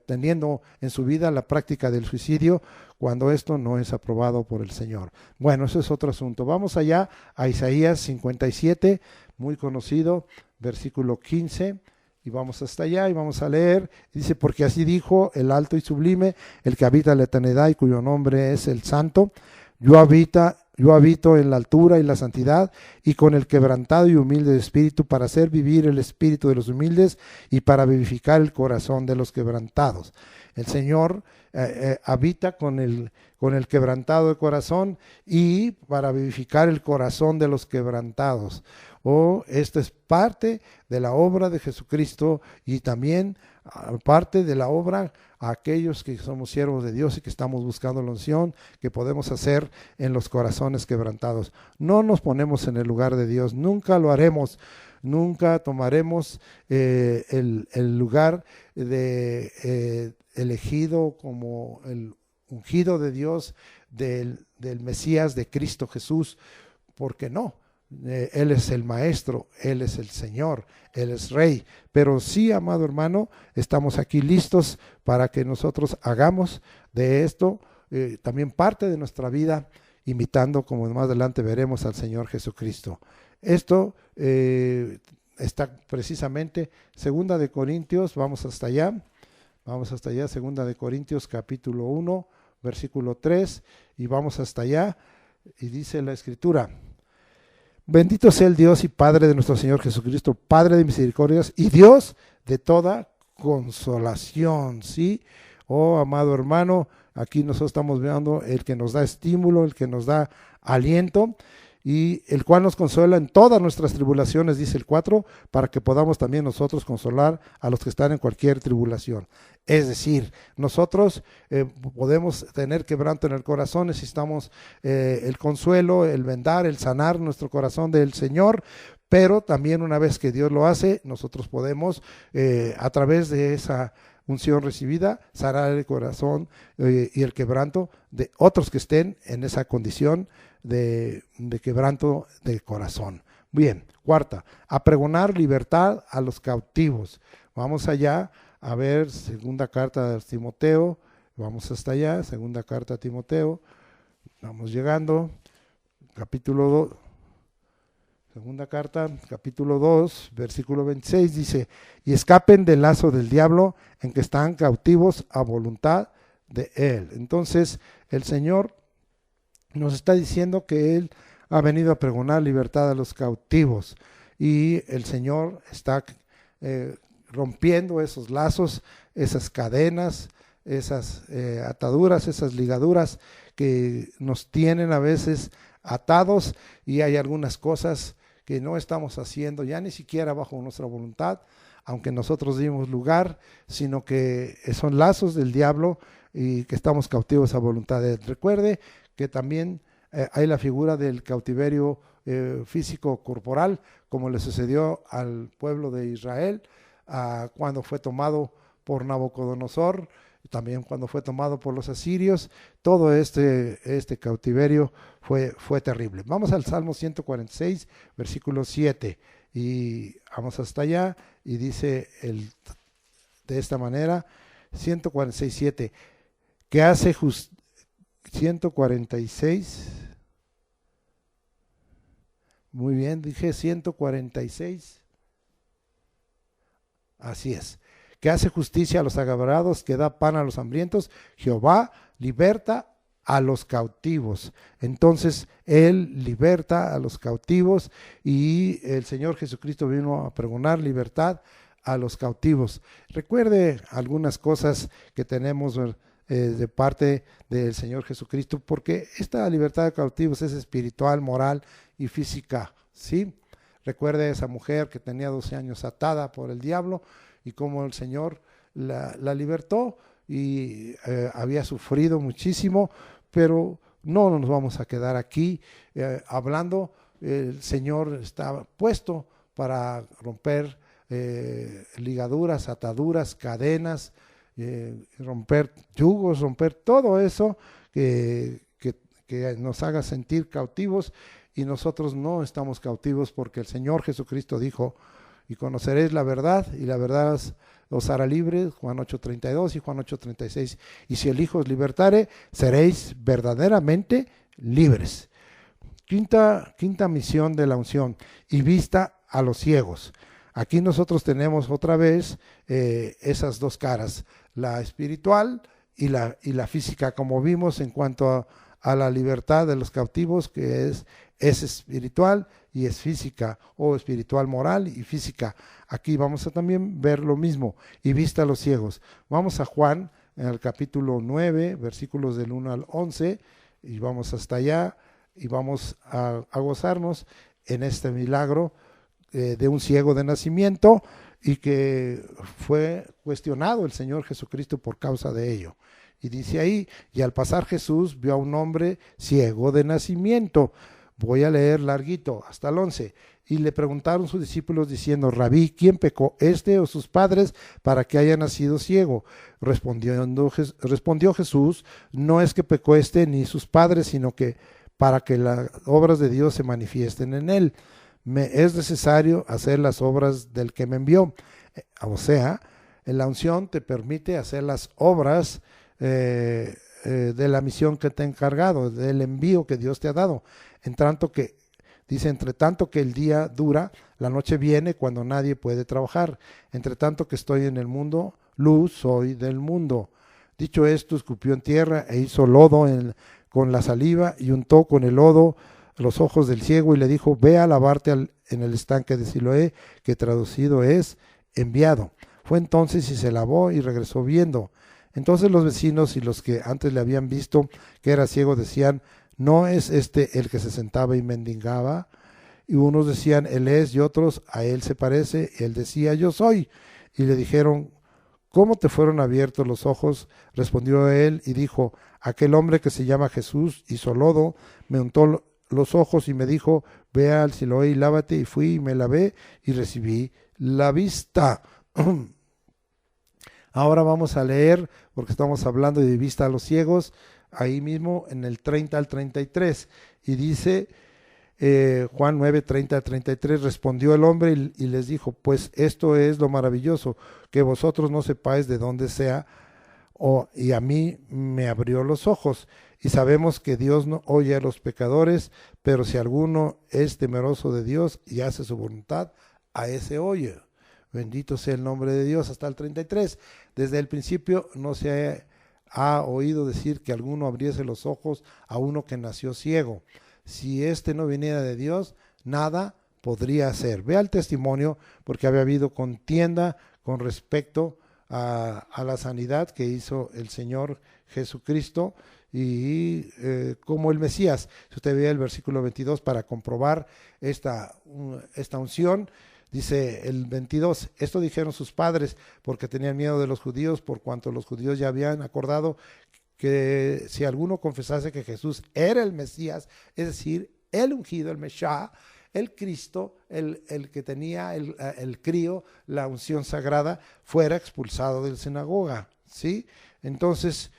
teniendo en su vida la práctica del suicidio, cuando esto no es aprobado por el Señor. Bueno, eso es otro asunto. Vamos allá a Isaías 57, muy conocido, versículo 15, y vamos hasta allá y vamos a leer. Dice: porque así dijo el alto y sublime, el que habita en la eternidad y cuyo nombre es el Santo. Yo habito en la altura y la santidad, y con el quebrantado y humilde de espíritu, para hacer vivir el espíritu de los humildes y para vivificar el corazón de los quebrantados. El Señor habita con el quebrantado de corazón, y para vivificar el corazón de los quebrantados. Esto es parte de la obra de Jesucristo, y también parte de la obra a aquellos que somos siervos de Dios y que estamos buscando la unción que podemos hacer en los corazones quebrantados. No nos ponemos en el lugar de Dios, nunca lo haremos. Nunca tomaremos el lugar de elegido como el ungido de Dios, del Mesías, de Cristo Jesús, porque no. Él es el Maestro, Él es el Señor, Él es Rey. Pero sí, amado hermano, estamos aquí listos para que nosotros hagamos de esto también parte de nuestra vida, imitando, como más adelante veremos, al Señor Jesucristo. Esto está precisamente, 2 de Corintios, vamos hasta allá, 2 de Corintios capítulo 1, versículo 3, y vamos hasta allá, y dice la Escritura: Bendito sea el Dios y Padre de nuestro Señor Jesucristo, Padre de misericordias y Dios de toda consolación, ¿sí? Oh, amado hermano, aquí nosotros estamos viendo el que nos da estímulo, el que nos da aliento, y el cual nos consuela en todas nuestras tribulaciones, dice el 4, para que podamos también nosotros consolar a los que están en cualquier tribulación. Es decir, nosotros podemos tener quebranto en el corazón, necesitamos el consuelo, el vendar, el sanar nuestro corazón del Señor, pero también una vez que Dios lo hace, nosotros podemos a través de esa unción recibida, sanar el corazón y el quebranto de otros que estén en esa condición de quebranto de corazón. Bien, cuarta, a pregonar libertad a los cautivos. Vamos allá a ver segunda carta de Timoteo, vamos hasta allá, segunda carta a Timoteo, vamos llegando, capítulo 2. Segunda carta, capítulo 2, versículo 26, dice, y escapen del lazo del diablo en que están cautivos a voluntad de él. Entonces, el Señor nos está diciendo que Él ha venido a pregonar libertad a los cautivos y el Señor está rompiendo esos lazos, esas cadenas, esas ataduras, esas ligaduras que nos tienen a veces atados, y hay algunas cosas que no estamos haciendo ya ni siquiera bajo nuestra voluntad, aunque nosotros dimos lugar, sino que son lazos del diablo y que estamos cautivos a voluntad de él. Recuerde que también hay la figura del cautiverio físico corporal, como le sucedió al pueblo de Israel cuando fue tomado por Nabucodonosor, también cuando fue tomado por los asirios. Todo este cautiverio fue terrible. Vamos al Salmo 146, versículo 7, y vamos hasta allá, y dice de esta manera, 146, 7, que hace 146, muy bien, dije 146, así es, que hace justicia a los agraviados, que da pan a los hambrientos, Jehová liberta a los cautivos. Entonces Él liberta a los cautivos, y el Señor Jesucristo vino a pregonar libertad a los cautivos. Recuerde algunas cosas que tenemos de parte del Señor Jesucristo, porque esta libertad de cautivos es espiritual, moral y física, ¿sí? Recuerde esa mujer que tenía 12 años atada por el diablo, y cómo el Señor la libertó, y había sufrido muchísimo, pero no nos vamos a quedar aquí hablando. El Señor está puesto para romper ligaduras, ataduras, cadenas, romper yugos, romper todo eso que nos haga sentir cautivos, y nosotros no estamos cautivos, porque el Señor Jesucristo dijo, y conoceréis la verdad, y la verdad os hará libres, Juan 8:32 y Juan 8:36, y si el Hijo os libertare, seréis verdaderamente libres. Quinta misión de la unción, y vista a los ciegos. Aquí nosotros tenemos otra vez esas dos caras, la espiritual y la física, como vimos en cuanto a la libertad de los cautivos, que es espiritual y es física, o espiritual moral y física. Aquí vamos a también ver lo mismo, y vista a los ciegos. Vamos a Juan, en el capítulo 9, versículos del 1 al 11, y vamos hasta allá, y vamos a gozarnos en este milagro de un ciego de nacimiento, y que fue cuestionado el Señor Jesucristo por causa de ello. Y dice ahí, y al pasar Jesús vio a un hombre ciego de nacimiento. Voy a leer larguito, hasta el 11. Y le preguntaron sus discípulos diciendo, Rabí, ¿quién pecó, este o sus padres, para que haya nacido ciego? Respondió Jesús, no es que pecó este ni sus padres, sino que para que las obras de Dios se manifiesten en él. Me es necesario hacer las obras del que me envió. O sea, la unción te permite hacer las obras de la misión que te ha encargado, del envío que Dios te ha dado. En tanto que, dice, entre tanto que el día dura, la noche viene cuando nadie puede trabajar. Entre tanto que estoy en el mundo, luz soy del mundo. Dicho esto, escupió en tierra e hizo lodo con la saliva, y untó con el lodo los ojos del ciego y le dijo, ve a lavarte en el estanque de Siloé, que traducido es enviado. Fue entonces y se lavó y regresó viendo. Entonces los vecinos y los que antes le habían visto que era ciego decían, ¿no es este el que se sentaba y mendigaba? Y unos decían, él es, y otros, a él se parece. Y él decía, yo soy. Y le dijeron, ¿cómo te fueron abiertos los ojos? Respondió él y dijo, aquel hombre que se llama Jesús hizo lodo, me untó los ojos y me dijo, ve al Siloé y lávate. Y fui y me lavé y recibí la vista. Ahora vamos a leer, porque estamos hablando de vista a los ciegos, ahí mismo en el 30 al 33. Y dice Juan 9, 30 al 33, respondió el hombre y les dijo, pues esto es lo maravilloso, que vosotros no sepáis de dónde sea, y a mí me abrió los ojos. Y sabemos que Dios no oye a los pecadores, pero si alguno es temeroso de Dios y hace su voluntad, a ese oye. Bendito sea el nombre de Dios. Hasta el 33. Desde el principio no se ha oído decir que alguno abriese los ojos a uno que nació ciego. Si éste no viniera de Dios, nada podría hacer. Vea el testimonio, porque había habido contienda con respecto a la sanidad que hizo el Señor Jesucristo y como el Mesías. Si usted ve el versículo 22 para comprobar esta unción, dice el 22, esto dijeron sus padres porque tenían miedo de los judíos, por cuanto los judíos ya habían acordado que si alguno confesase que Jesús era el Mesías, es decir, el ungido, el Meshá, el Cristo, el que tenía el crío, la unción sagrada, fuera expulsado de la sinagoga, ¿sí? Entonces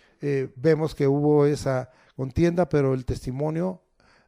vemos que hubo esa contienda, pero el testimonio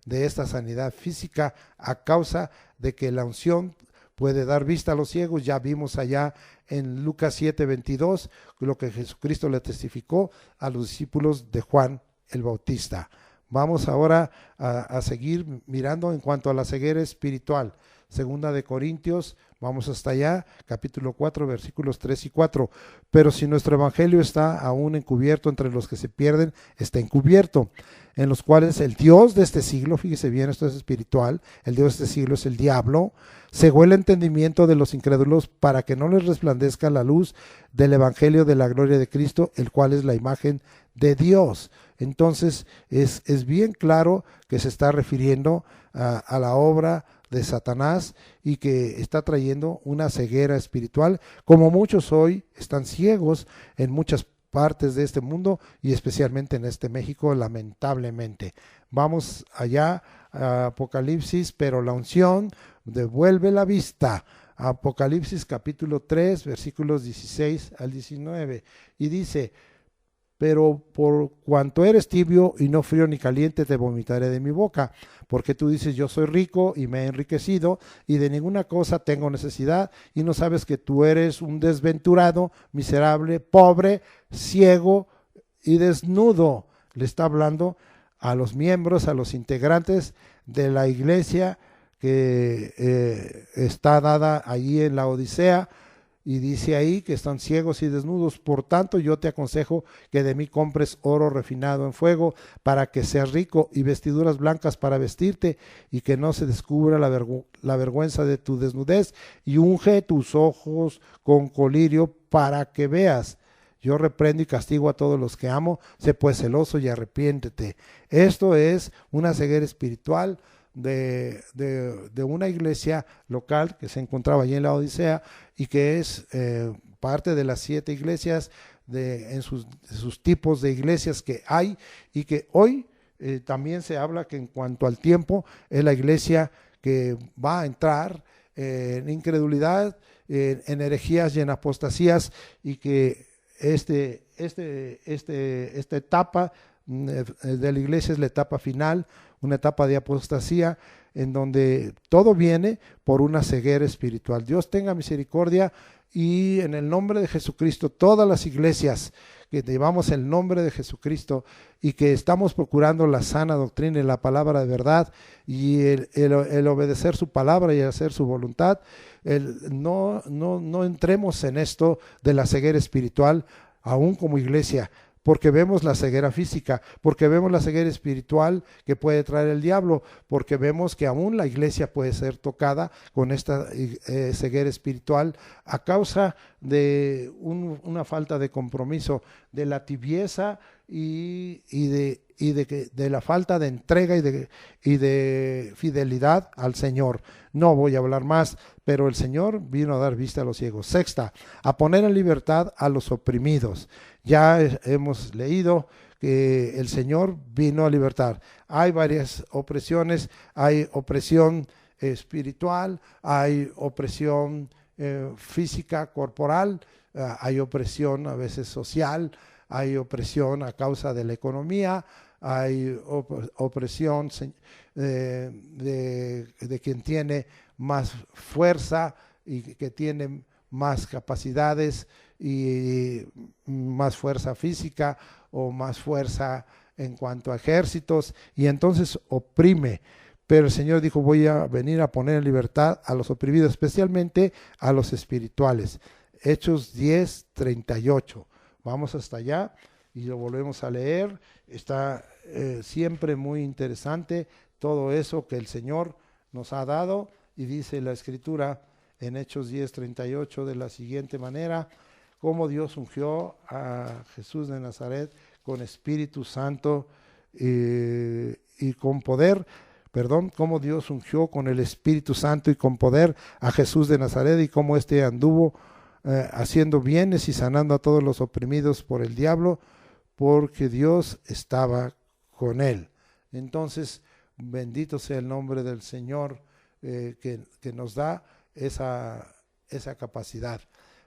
de esta sanidad física a causa de que la unción puede dar vista a los ciegos, ya vimos allá en Lucas 7, 22, lo que Jesucristo le testificó a los discípulos de Juan el Bautista. Vamos ahora a seguir mirando en cuanto a la ceguera espiritual. Segunda de Corintios, vamos hasta allá, capítulo 4, versículos 3 y 4. Pero si nuestro evangelio está aún encubierto entre los que se pierden, está encubierto, en los cuales el Dios de este siglo, fíjese bien, esto es espiritual, el Dios de este siglo es el diablo, cegó el entendimiento de los incrédulos para que no les resplandezca la luz del evangelio de la gloria de Cristo, el cual es la imagen de Dios. Entonces es bien claro que se está refiriendo a la obra de Satanás y que está trayendo una ceguera espiritual, como muchos hoy están ciegos en muchas partes de este mundo y especialmente en este México, lamentablemente. Vamos allá a Apocalipsis, pero la unción devuelve la vista. Apocalipsis capítulo 3, versículos 16 al 19, y dice, pero por cuanto eres tibio y no frío ni caliente, te vomitaré de mi boca, porque tú dices, yo soy rico y me he enriquecido y de ninguna cosa tengo necesidad, y no sabes que tú eres un desventurado, miserable, pobre, ciego y desnudo. Le está hablando a los miembros, a los integrantes de la iglesia que está dada allí en la Odisea. Y dice ahí que están ciegos y desnudos. Por tanto, yo te aconsejo que de mí compres oro refinado en fuego para que seas rico, y vestiduras blancas para vestirte, y que no se descubra la vergüenza de tu desnudez, y unge tus ojos con colirio para que veas. Yo reprendo y castigo a todos los que amo. Sé pues celoso y arrepiéntete. Esto es una ceguera espiritual de una iglesia local que se encontraba allí en la Odisea y que es parte de las 7 iglesias en sus tipos de iglesias que hay, y que hoy también se habla que en cuanto al tiempo es la iglesia que va a entrar en incredulidad, en herejías y en apostasías, y que esta etapa de la iglesia es la etapa final, una etapa de apostasía en donde todo viene por una ceguera espiritual. Dios tenga misericordia, y en el nombre de Jesucristo, todas las iglesias que llevamos el nombre de Jesucristo y que estamos procurando la sana doctrina y la palabra de verdad y el obedecer su palabra y hacer su voluntad, no entremos en esto de la ceguera espiritual, aún como iglesia, porque vemos la ceguera física, porque vemos la ceguera espiritual que puede traer el diablo, porque vemos que aún la iglesia puede ser tocada con esta ceguera espiritual a causa de una falta de compromiso, de la tibieza y de la falta de entrega y de fidelidad al Señor. No voy a hablar más, pero el Señor vino a dar vista a los ciegos. Sexta, a poner en libertad a los oprimidos. Ya hemos leído que el Señor vino a libertar. Hay varias opresiones, hay opresión espiritual, hay opresión física, corporal, hay opresión a veces social, hay opresión a causa de la economía, hay opresión de quien tiene más fuerza y que tiene más capacidades y más fuerza física o más fuerza en cuanto a ejércitos, y entonces oprime. Pero el Señor dijo: voy a venir a poner en libertad a los oprimidos, especialmente a los espirituales. Hechos 10:38. Vamos hasta allá y lo volvemos a leer. Está siempre muy interesante todo eso que el Señor nos ha dado, y dice la Escritura en Hechos 10:38 de la siguiente manera: cómo Dios ungió a Jesús de Nazaret con Espíritu Santo y con poder. Cómo Dios ungió con el Espíritu Santo y con poder a Jesús de Nazaret, y cómo éste anduvo haciendo bienes y sanando a todos los oprimidos por el diablo, porque Dios estaba con él. Entonces, bendito sea el nombre del Señor que nos da esa capacidad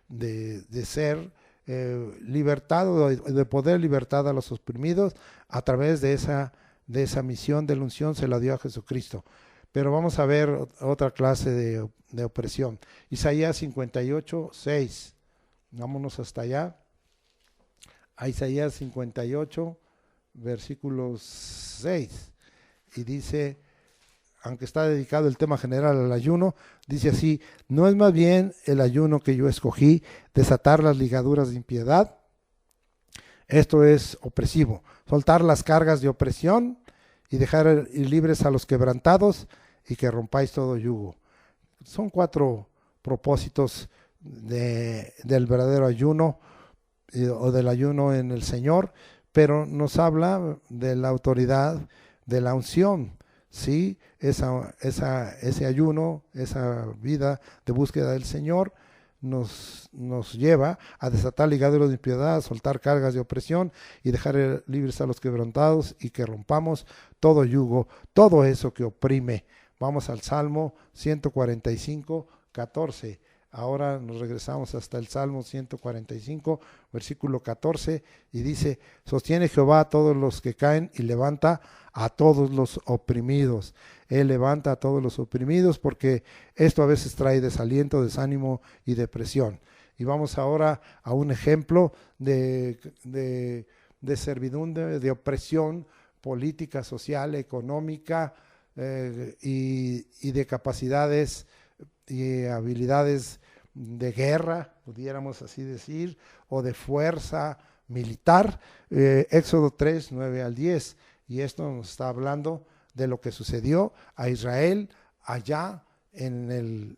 de ser libertado, de poder libertar a los oprimidos a través de esa misión de la unción. Se la dio a Jesucristo. Pero vamos a ver otra clase de opresión. Isaías 58:6. Vámonos hasta allá. A Isaías 58, versículo 6. Y dice, aunque está dedicado el tema general al ayuno, dice así: ¿no es más bien el ayuno que yo escogí, desatar las ligaduras de impiedad? Esto es opresivo, soltar las cargas de opresión y dejar ir libres a los quebrantados, y que rompáis todo yugo. Son 4 propósitos del verdadero ayuno o del ayuno en el Señor, pero nos habla de la autoridad de la unción, ¿sí? Ese ayuno, esa vida de búsqueda del Señor nos lleva a desatar ligaduras de impiedad, a soltar cargas de opresión y dejar libres a los quebrantados, y que rompamos todo yugo, todo eso que oprime. Vamos al Salmo 145:14. Ahora nos regresamos hasta el Salmo 145, versículo 14, y dice: sostiene Jehová a todos los que caen y levanta a todos los oprimidos. Él levanta a todos los oprimidos, porque esto a veces trae desaliento, desánimo y depresión. Y vamos ahora a un ejemplo de servidumbre, de opresión política, social, económica, y de capacidades y habilidades de guerra, pudiéramos así decir, o de fuerza militar. Éxodo 3:9-10, y esto nos está hablando de lo que sucedió a Israel allá en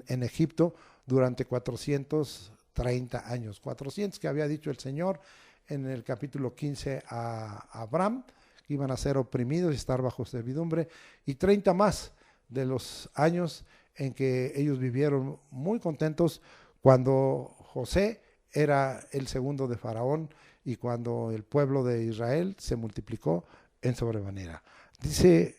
Egipto durante 430 años. 400 que había dicho el Señor en el capítulo 15 a Abraham, que iban a ser oprimidos y estar bajo servidumbre, y 30 más de los años en que ellos vivieron muy contentos cuando José era el segundo de Faraón y cuando el pueblo de Israel se multiplicó en sobremanera. Dice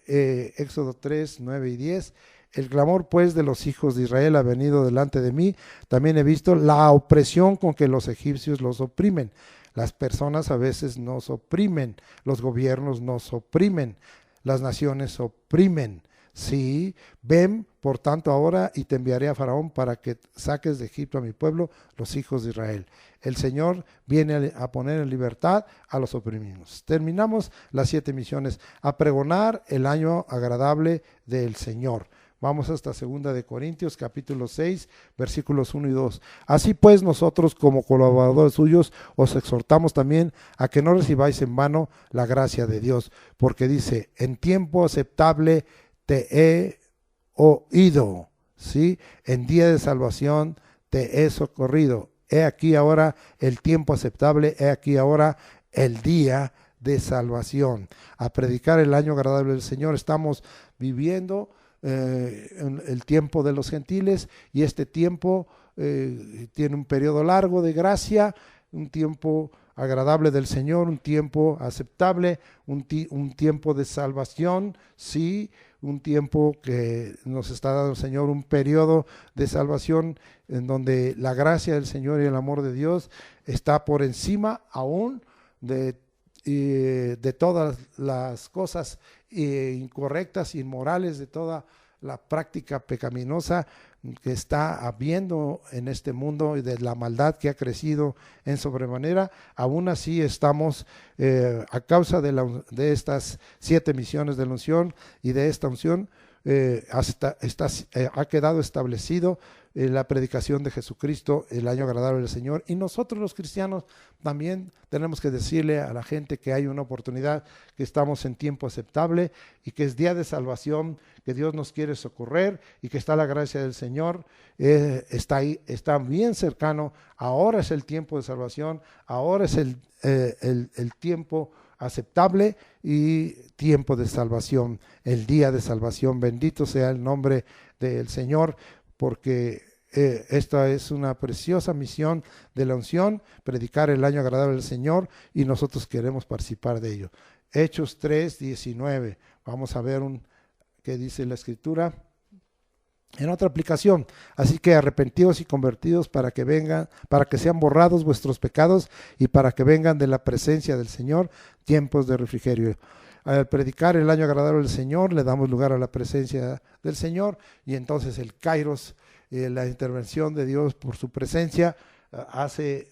Éxodo 3:9-10: el clamor pues de los hijos de Israel ha venido delante de mí, también he visto la opresión con que los egipcios los oprimen. Las personas a veces nos oprimen, los gobiernos nos oprimen, las naciones oprimen. Sí, ven por tanto ahora y te enviaré a Faraón para que saques de Egipto a mi pueblo, los hijos de Israel. El Señor viene a poner en libertad a los oprimidos. Terminamos las 7 misiones: a pregonar el año agradable del Señor. Vamos hasta 2 Corintios, capítulo 6, versículos 1 y 2. Así pues, nosotros como colaboradores suyos os exhortamos también a que no recibáis en vano la gracia de Dios, porque dice, en tiempo aceptable te he oído, ¿sí? En día de salvación te he socorrido. He aquí ahora el tiempo aceptable, he aquí ahora el día de salvación. A predicar el año agradable del Señor. Estamos viviendo el tiempo de los gentiles, y este tiempo tiene un periodo largo de gracia, un tiempo agradable del Señor, un tiempo aceptable, un tiempo de salvación, sí, un tiempo que nos está dando el Señor, un periodo de salvación en donde la gracia del Señor y el amor de Dios está por encima aún de todas las cosas incorrectas, inmorales, de toda la práctica pecaminosa que está habiendo en este mundo y de la maldad que ha crecido en sobremanera. Aún así estamos, a causa de estas 7 misiones de la unción y de esta unción, ha quedado establecido la predicación de Jesucristo, el año agradable del Señor, y nosotros los cristianos también tenemos que decirle a la gente que hay una oportunidad, que estamos en tiempo aceptable y que es día de salvación, que Dios nos quiere socorrer y que está la gracia del Señor, está ahí, está bien cercano. Ahora es el tiempo de salvación, ahora es el tiempo aceptable y tiempo de salvación, el día de salvación. Bendito sea el nombre del Señor, porque esta es una preciosa misión de la unción, predicar el año agradable del Señor, y nosotros queremos participar de ello. Hechos 3:19, vamos a ver qué dice la Escritura. En otra aplicación, así que arrepentidos y convertidos para que sean borrados vuestros pecados y para que vengan de la presencia del Señor tiempos de refrigerio. Al predicar el año agradable del Señor, le damos lugar a la presencia del Señor, y entonces el Kairos, la intervención de Dios por su presencia, hace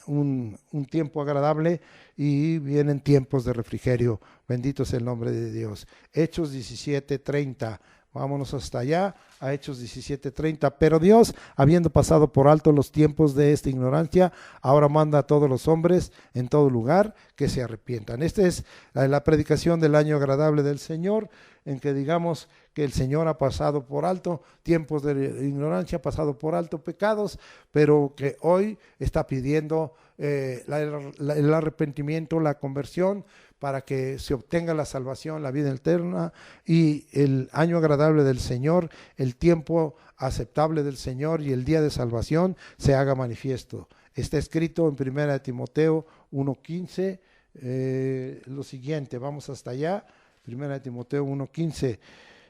un tiempo agradable y vienen tiempos de refrigerio. Bendito es el nombre de Dios. Hechos 17:30. Vámonos hasta allá, a Hechos 17:30. Pero Dios, habiendo pasado por alto los tiempos de esta ignorancia, ahora manda a todos los hombres en todo lugar que se arrepientan. Esta es la predicación del año agradable del Señor, en que digamos que el Señor ha pasado por alto tiempos de ignorancia, ha pasado por alto pecados, pero que hoy está pidiendo el arrepentimiento, la conversión, para que se obtenga la salvación, la vida eterna, y el año agradable del Señor, el tiempo aceptable del Señor y el día de salvación se haga manifiesto. Está escrito en 1 Timoteo 1:15, lo siguiente, vamos hasta allá, 1 Timoteo 1:15.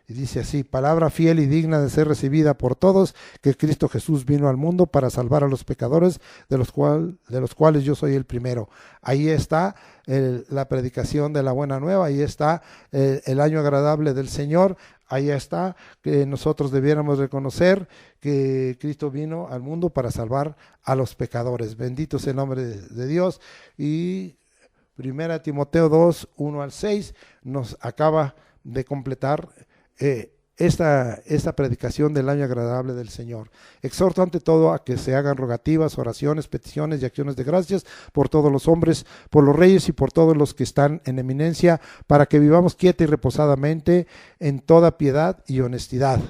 Y dice así: palabra fiel y digna de ser recibida por todos, que Cristo Jesús vino al mundo para salvar a los pecadores, de los cuales yo soy el primero. Ahí está la predicación de la buena nueva, ahí está el año agradable del Señor, ahí está que nosotros debiéramos reconocer que Cristo vino al mundo para salvar a los pecadores. Bendito sea el nombre de Dios. Y 1 Timoteo 2:1-6 nos acaba de completar esta predicación del año agradable del Señor. Exhorto ante todo a que se hagan rogativas, oraciones, peticiones y acciones de gracias por todos los hombres, por los reyes y por todos los que están en eminencia, para que vivamos quieta y reposadamente en toda piedad y honestidad.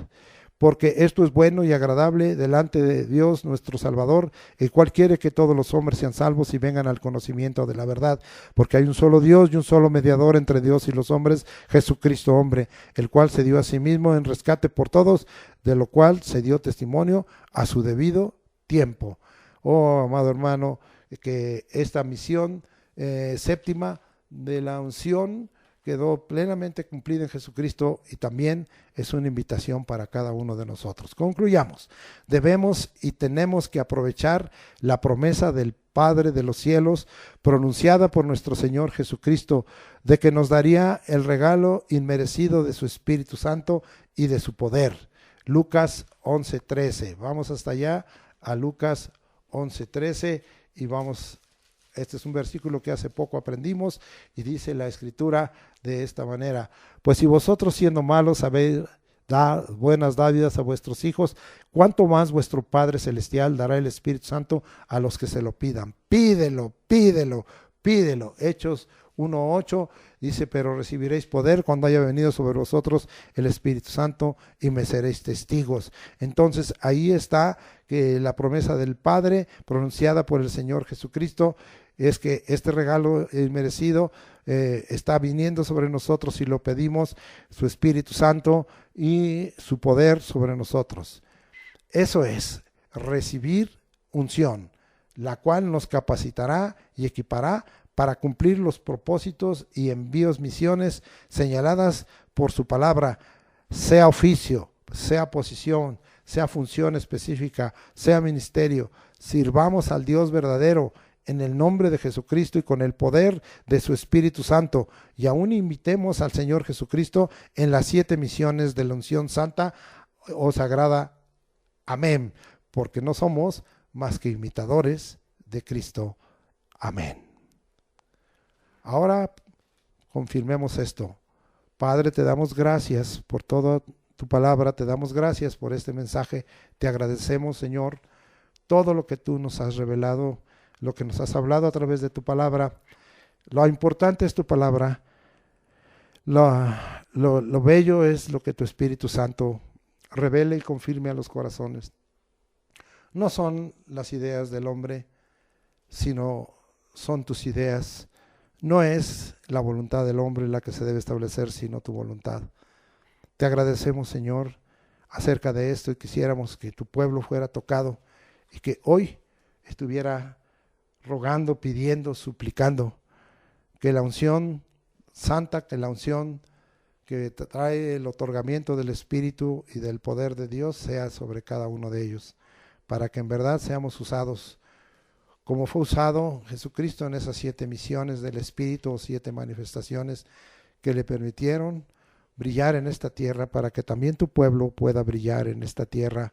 Porque esto es bueno y agradable delante de Dios nuestro Salvador, el cual quiere que todos los hombres sean salvos y vengan al conocimiento de la verdad. Porque hay un solo Dios y un solo mediador entre Dios y los hombres, Jesucristo hombre, el cual se dio a sí mismo en rescate por todos, de lo cual se dio testimonio a su debido tiempo. Oh, amado hermano, que esta misión séptima de la unción quedó plenamente cumplida en Jesucristo, y también es una invitación para cada uno de nosotros. Concluyamos. Debemos y tenemos que aprovechar la promesa del Padre de los cielos, pronunciada por nuestro Señor Jesucristo, de que nos daría el regalo inmerecido de su Espíritu Santo y de su poder. Lucas 11:13. Vamos hasta allá, a Lucas 11:13, y vamos. Este es un versículo que hace poco aprendimos, y dice la Escritura de esta manera: pues si vosotros siendo malos sabéis da buenas dádivas a vuestros hijos, cuánto más vuestro Padre Celestial dará el Espíritu Santo a los que se lo pidan. Pídelo, pídelo, pídelo. Hechos 1:8 dice, pero recibiréis poder cuando haya venido sobre vosotros el Espíritu Santo y me seréis testigos. Entonces ahí está que la promesa del Padre pronunciada por el Señor Jesucristo es que este regalo inmerecido está viniendo sobre nosotros si lo pedimos, su Espíritu Santo y su poder sobre nosotros. Eso es recibir unción, la cual nos capacitará y equipará para cumplir los propósitos y envíos, misiones señaladas por su palabra, sea oficio, sea posición, sea función específica, sea ministerio. Sirvamos al Dios verdadero en el nombre de Jesucristo y con el poder de su Espíritu Santo, y aún invitemos al Señor Jesucristo en las 7 misiones de la unción santa o sagrada. Amén, porque no somos más que imitadores de Cristo. Amén. Ahora confirmemos esto. Padre, te damos gracias por toda tu palabra, te damos gracias por este mensaje, te agradecemos, Señor, todo lo que tú nos has revelado, lo que nos has hablado a través de tu palabra. Lo importante es tu palabra, lo bello es lo que tu Espíritu Santo revele y confirme a los corazones. No son las ideas del hombre, sino son tus ideas. No es la voluntad del hombre la que se debe establecer, sino tu voluntad. Te agradecemos, Señor, acerca de esto, y quisiéramos que tu pueblo fuera tocado y que hoy estuviera rogando, pidiendo, suplicando que la unción santa, que la unción que trae el otorgamiento del Espíritu y del poder de Dios sea sobre cada uno de ellos, para que en verdad seamos usados como fue usado Jesucristo en esas 7 misiones del Espíritu o 7 manifestaciones que le permitieron brillar en esta tierra, para que también tu pueblo pueda brillar en esta tierra,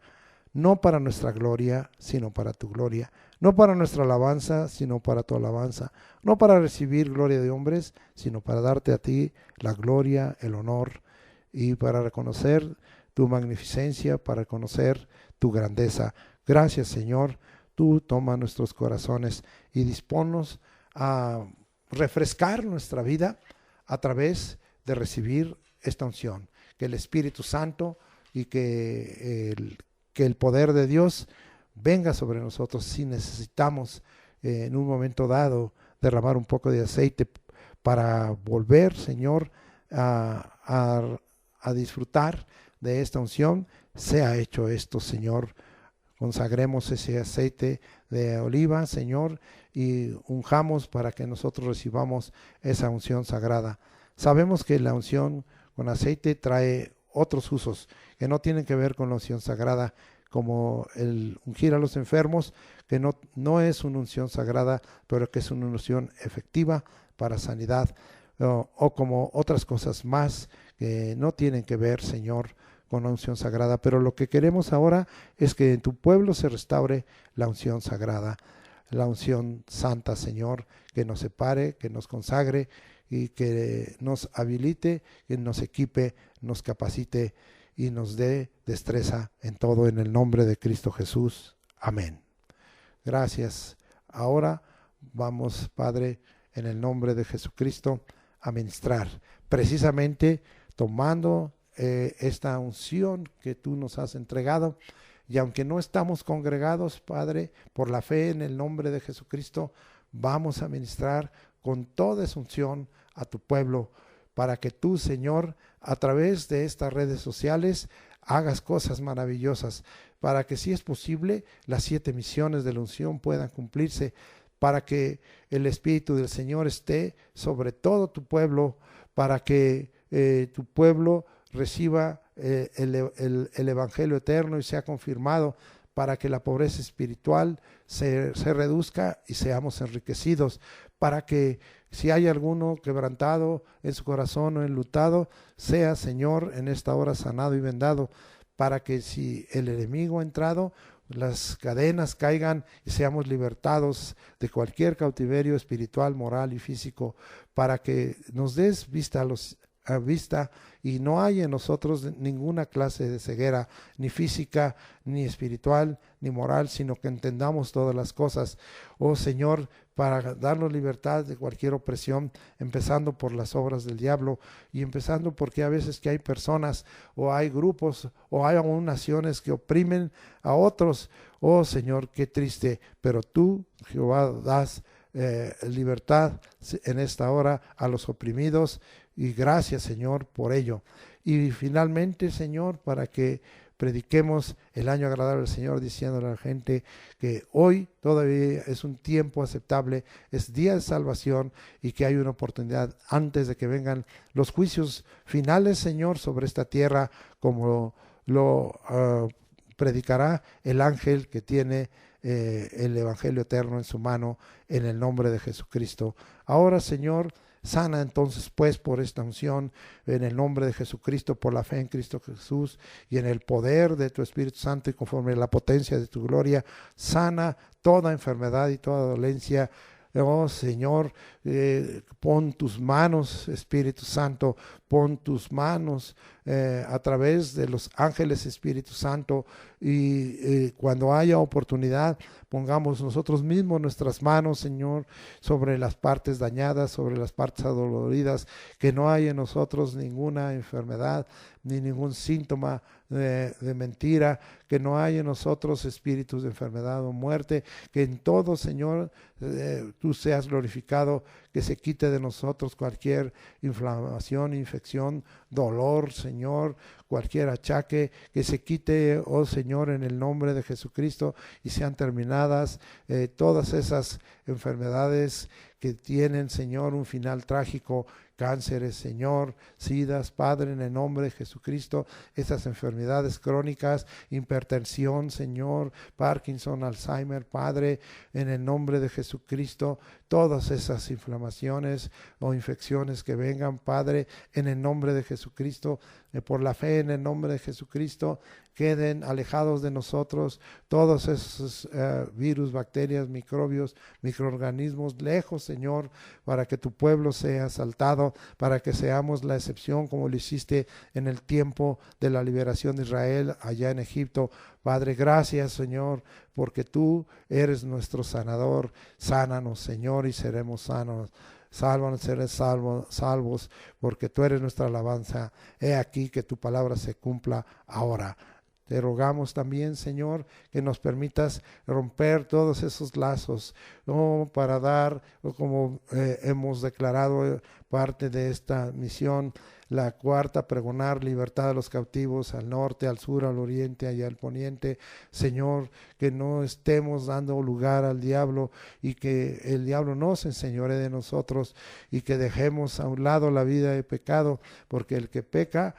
no para nuestra gloria, sino para tu gloria, no para nuestra alabanza, sino para tu alabanza, no para recibir gloria de hombres, sino para darte a ti la gloria, el honor, y para reconocer tu magnificencia, para reconocer tu grandeza. Gracias, Señor. Tú toma nuestros corazones y disponnos a refrescar nuestra vida a través de recibir esta unción, que el Espíritu Santo y que el poder de Dios venga sobre nosotros. Si necesitamos en un momento dado derramar un poco de aceite para volver, Señor, a disfrutar de esta unción, sea hecho esto, Señor. Consagremos ese aceite de oliva, Señor, y unjamos para que nosotros recibamos esa unción sagrada. Sabemos que la unción con aceite trae otros usos que no tienen que ver con la unción sagrada, como el ungir a los enfermos, que no es una unción sagrada, pero que es una unción efectiva para sanidad, o como otras cosas más que no tienen que ver, Señor, con la unción sagrada. Pero lo que queremos ahora es que en tu pueblo se restaure la unción sagrada, la unción santa, Señor, que nos separe, que nos consagre y que nos habilite, que nos equipe, nos capacite y nos dé destreza en todo, en el nombre de Cristo Jesús. Amén. Gracias. Ahora vamos, Padre, en el nombre de Jesucristo, a ministrar, precisamente tomando esta unción que tú nos has entregado, y aunque no estamos congregados, Padre, por la fe en el nombre de Jesucristo, vamos a ministrar con toda esa unción a tu pueblo, para que tú, Señor, a través de estas redes sociales hagas cosas maravillosas, para que, si es posible, las 7 misiones de la unción puedan cumplirse, para que el Espíritu del Señor esté sobre todo tu pueblo, para que tu pueblo reciba el Evangelio eterno y sea confirmado, para que la pobreza espiritual se reduzca y seamos enriquecidos, para que si hay alguno quebrantado en su corazón o enlutado, sea, Señor, en esta hora sanado y vendado, para que si el enemigo ha entrado, las cadenas caigan y seamos libertados de cualquier cautiverio espiritual, moral y físico, para que nos des vista vista, y no hay en nosotros ninguna clase de ceguera, ni física, ni espiritual, ni moral, sino que entendamos todas las cosas. Oh Señor, para darnos libertad de cualquier opresión, empezando por las obras del diablo, y empezando porque a veces que hay personas o hay grupos o hay aún naciones que oprimen a otros. Oh Señor, qué triste, pero tú, Jehová, das libertad en esta hora a los oprimidos, y gracias, Señor, por ello. Y finalmente, Señor, para que prediquemos el año agradable al Señor, diciéndole a la gente que hoy todavía es un tiempo aceptable, es día de salvación, y que hay una oportunidad antes de que vengan los juicios finales, Señor, sobre esta tierra, como lo predicará el ángel que tiene el Evangelio eterno en su mano, en el nombre de Jesucristo. Ahora, Señor, sana entonces pues por esta unción, en el nombre de Jesucristo, por la fe en Cristo Jesús y en el poder de tu Espíritu Santo, y conforme a la potencia de tu gloria, sana toda enfermedad y toda dolencia. Oh Señor, pon tus manos, Espíritu Santo, pon tus manos a través de los ángeles, Espíritu Santo, y cuando haya oportunidad, pongamos nosotros mismos nuestras manos, Señor, sobre las partes dañadas, sobre las partes adoloridas, que no haya en nosotros ninguna enfermedad, ni ningún síntoma de mentira, que no haya en nosotros espíritus de enfermedad o muerte, que en todo, Señor, tú seas glorificado, que se quite de nosotros cualquier inflamación, infección, dolor, Señor, cualquier achaque, que se quite, oh Señor, en el nombre de Jesucristo, y sean terminadas todas esas enfermedades que tienen, Señor, un final trágico, cánceres, Señor, sidas, Padre, en el nombre de Jesucristo, esas enfermedades crónicas, hipertensión, Señor, Parkinson, Alzheimer, Padre, en el nombre de Jesucristo, todas esas inflamaciones o infecciones que vengan, Padre, en el nombre de Jesucristo, por la fe en el nombre de Jesucristo, queden alejados de nosotros todos esos virus, bacterias, microbios, microorganismos, lejos, Señor, para que tu pueblo sea saltado, para que seamos la excepción, como lo hiciste en el tiempo de la liberación de Israel allá en Egipto. Padre, gracias, Señor, porque tú eres nuestro sanador. Sánanos, Señor, y seremos sanos. Sálvanos, seremos salvos, porque tú eres nuestra alabanza. He aquí que tu palabra se cumpla ahora. Te rogamos también, Señor, que nos permitas romper todos esos lazos, ¿no? Para dar, como hemos declarado parte de esta misión, la cuarta, pregonar libertad a los cautivos al norte, al sur, al oriente y al poniente. Señor, que no estemos dando lugar al diablo, y que el diablo no se enseñoree de nosotros, y que dejemos a un lado la vida de pecado, porque el que peca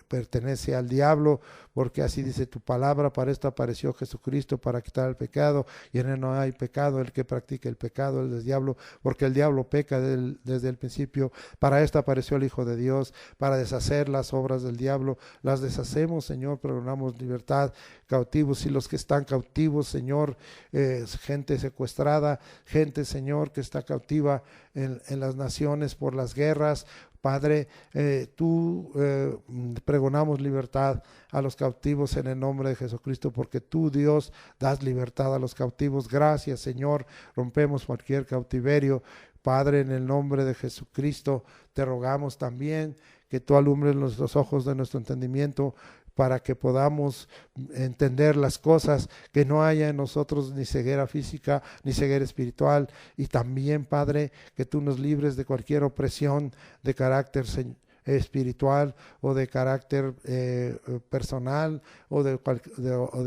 pertenece al diablo, porque así dice tu palabra. Para esto apareció Jesucristo, para quitar el pecado, y en él no hay pecado. El que practica el pecado es del diablo, porque el diablo peca desde el principio. Para esto apareció el Hijo de Dios, para deshacer las obras del diablo. Las deshacemos, Señor, pregonamos libertad, cautivos, y los que están cautivos, Señor, gente secuestrada, gente, Señor, que está cautiva en las naciones por las guerras. Padre, tú pregonamos libertad a los cautivos en el nombre de Jesucristo, porque tú, Dios, das libertad a los cautivos. Gracias, Señor, rompemos cualquier cautiverio. Padre, en el nombre de Jesucristo, te rogamos también que tú alumbres los ojos de nuestro entendimiento, para que podamos entender las cosas, que no haya en nosotros ni ceguera física ni ceguera espiritual. Y también, Padre, que tú nos libres de cualquier opresión de carácter espiritual o de carácter personal o de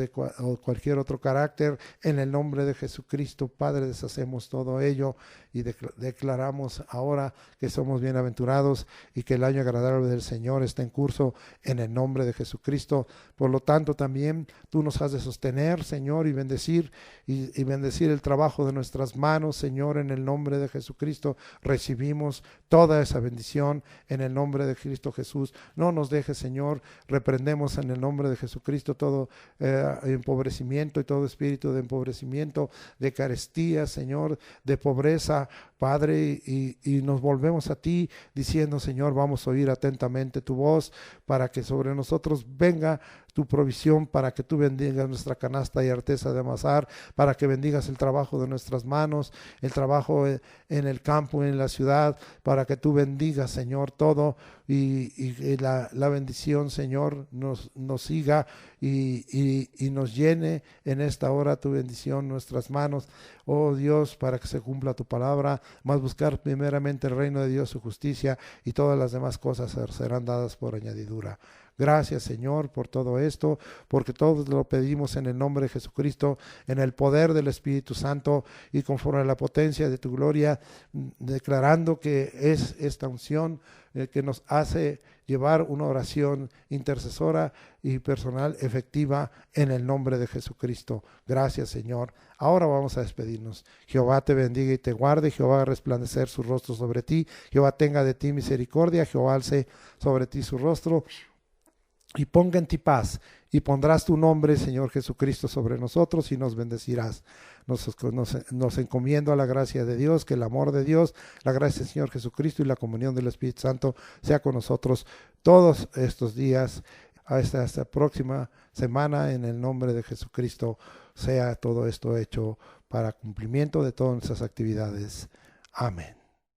cualquier otro carácter. En el nombre de Jesucristo, Padre, deshacemos todo ello y declaramos ahora que somos bienaventurados y que el año agradable del Señor está en curso, en el nombre de Jesucristo. Por lo tanto, también tú nos has de sostener, Señor, y bendecir el trabajo de nuestras manos, Señor, en el nombre de Jesucristo. Recibimos toda esa bendición en el nombre de de Cristo Jesús. No nos dejes, Señor. Reprendemos en el nombre de Jesucristo todo empobrecimiento y todo espíritu de empobrecimiento, de carestía, Señor, de pobreza, Padre, y nos volvemos a ti diciendo, Señor, vamos a oír atentamente tu voz para que sobre nosotros venga tu provisión, para que tú bendigas nuestra canasta y arteza de amasar, para que bendigas el trabajo de nuestras manos, el trabajo en el campo, en la ciudad, para que tú bendigas, Señor, todo y la bendición, Señor, nos siga y nos llene en esta hora tu bendición, nuestras manos, oh Dios, para que se cumpla tu palabra, más buscar primeramente el reino de Dios, su justicia, y todas las demás cosas serán dadas por añadidura. Gracias, Señor, por todo esto, porque todos lo pedimos en el nombre de Jesucristo, en el poder del Espíritu Santo y conforme a la potencia de tu gloria, declarando que es esta unción que nos hace llevar una oración intercesora y personal efectiva en el nombre de Jesucristo. Gracias, Señor. Ahora vamos a despedirnos. Jehová te bendiga y te guarde. Jehová haga resplandecer su rostro sobre ti. Jehová tenga de ti misericordia. Jehová alce sobre ti su rostro y ponga en ti paz, y pondrás tu nombre, Señor Jesucristo, sobre nosotros y nos bendecirás. Nos encomiendo a la gracia de Dios, que el amor de Dios, la gracia del Señor Jesucristo y la comunión del Espíritu Santo sea con nosotros todos estos días, hasta esta próxima semana, en el nombre de Jesucristo, sea todo esto hecho para cumplimiento de todas nuestras actividades. Amén.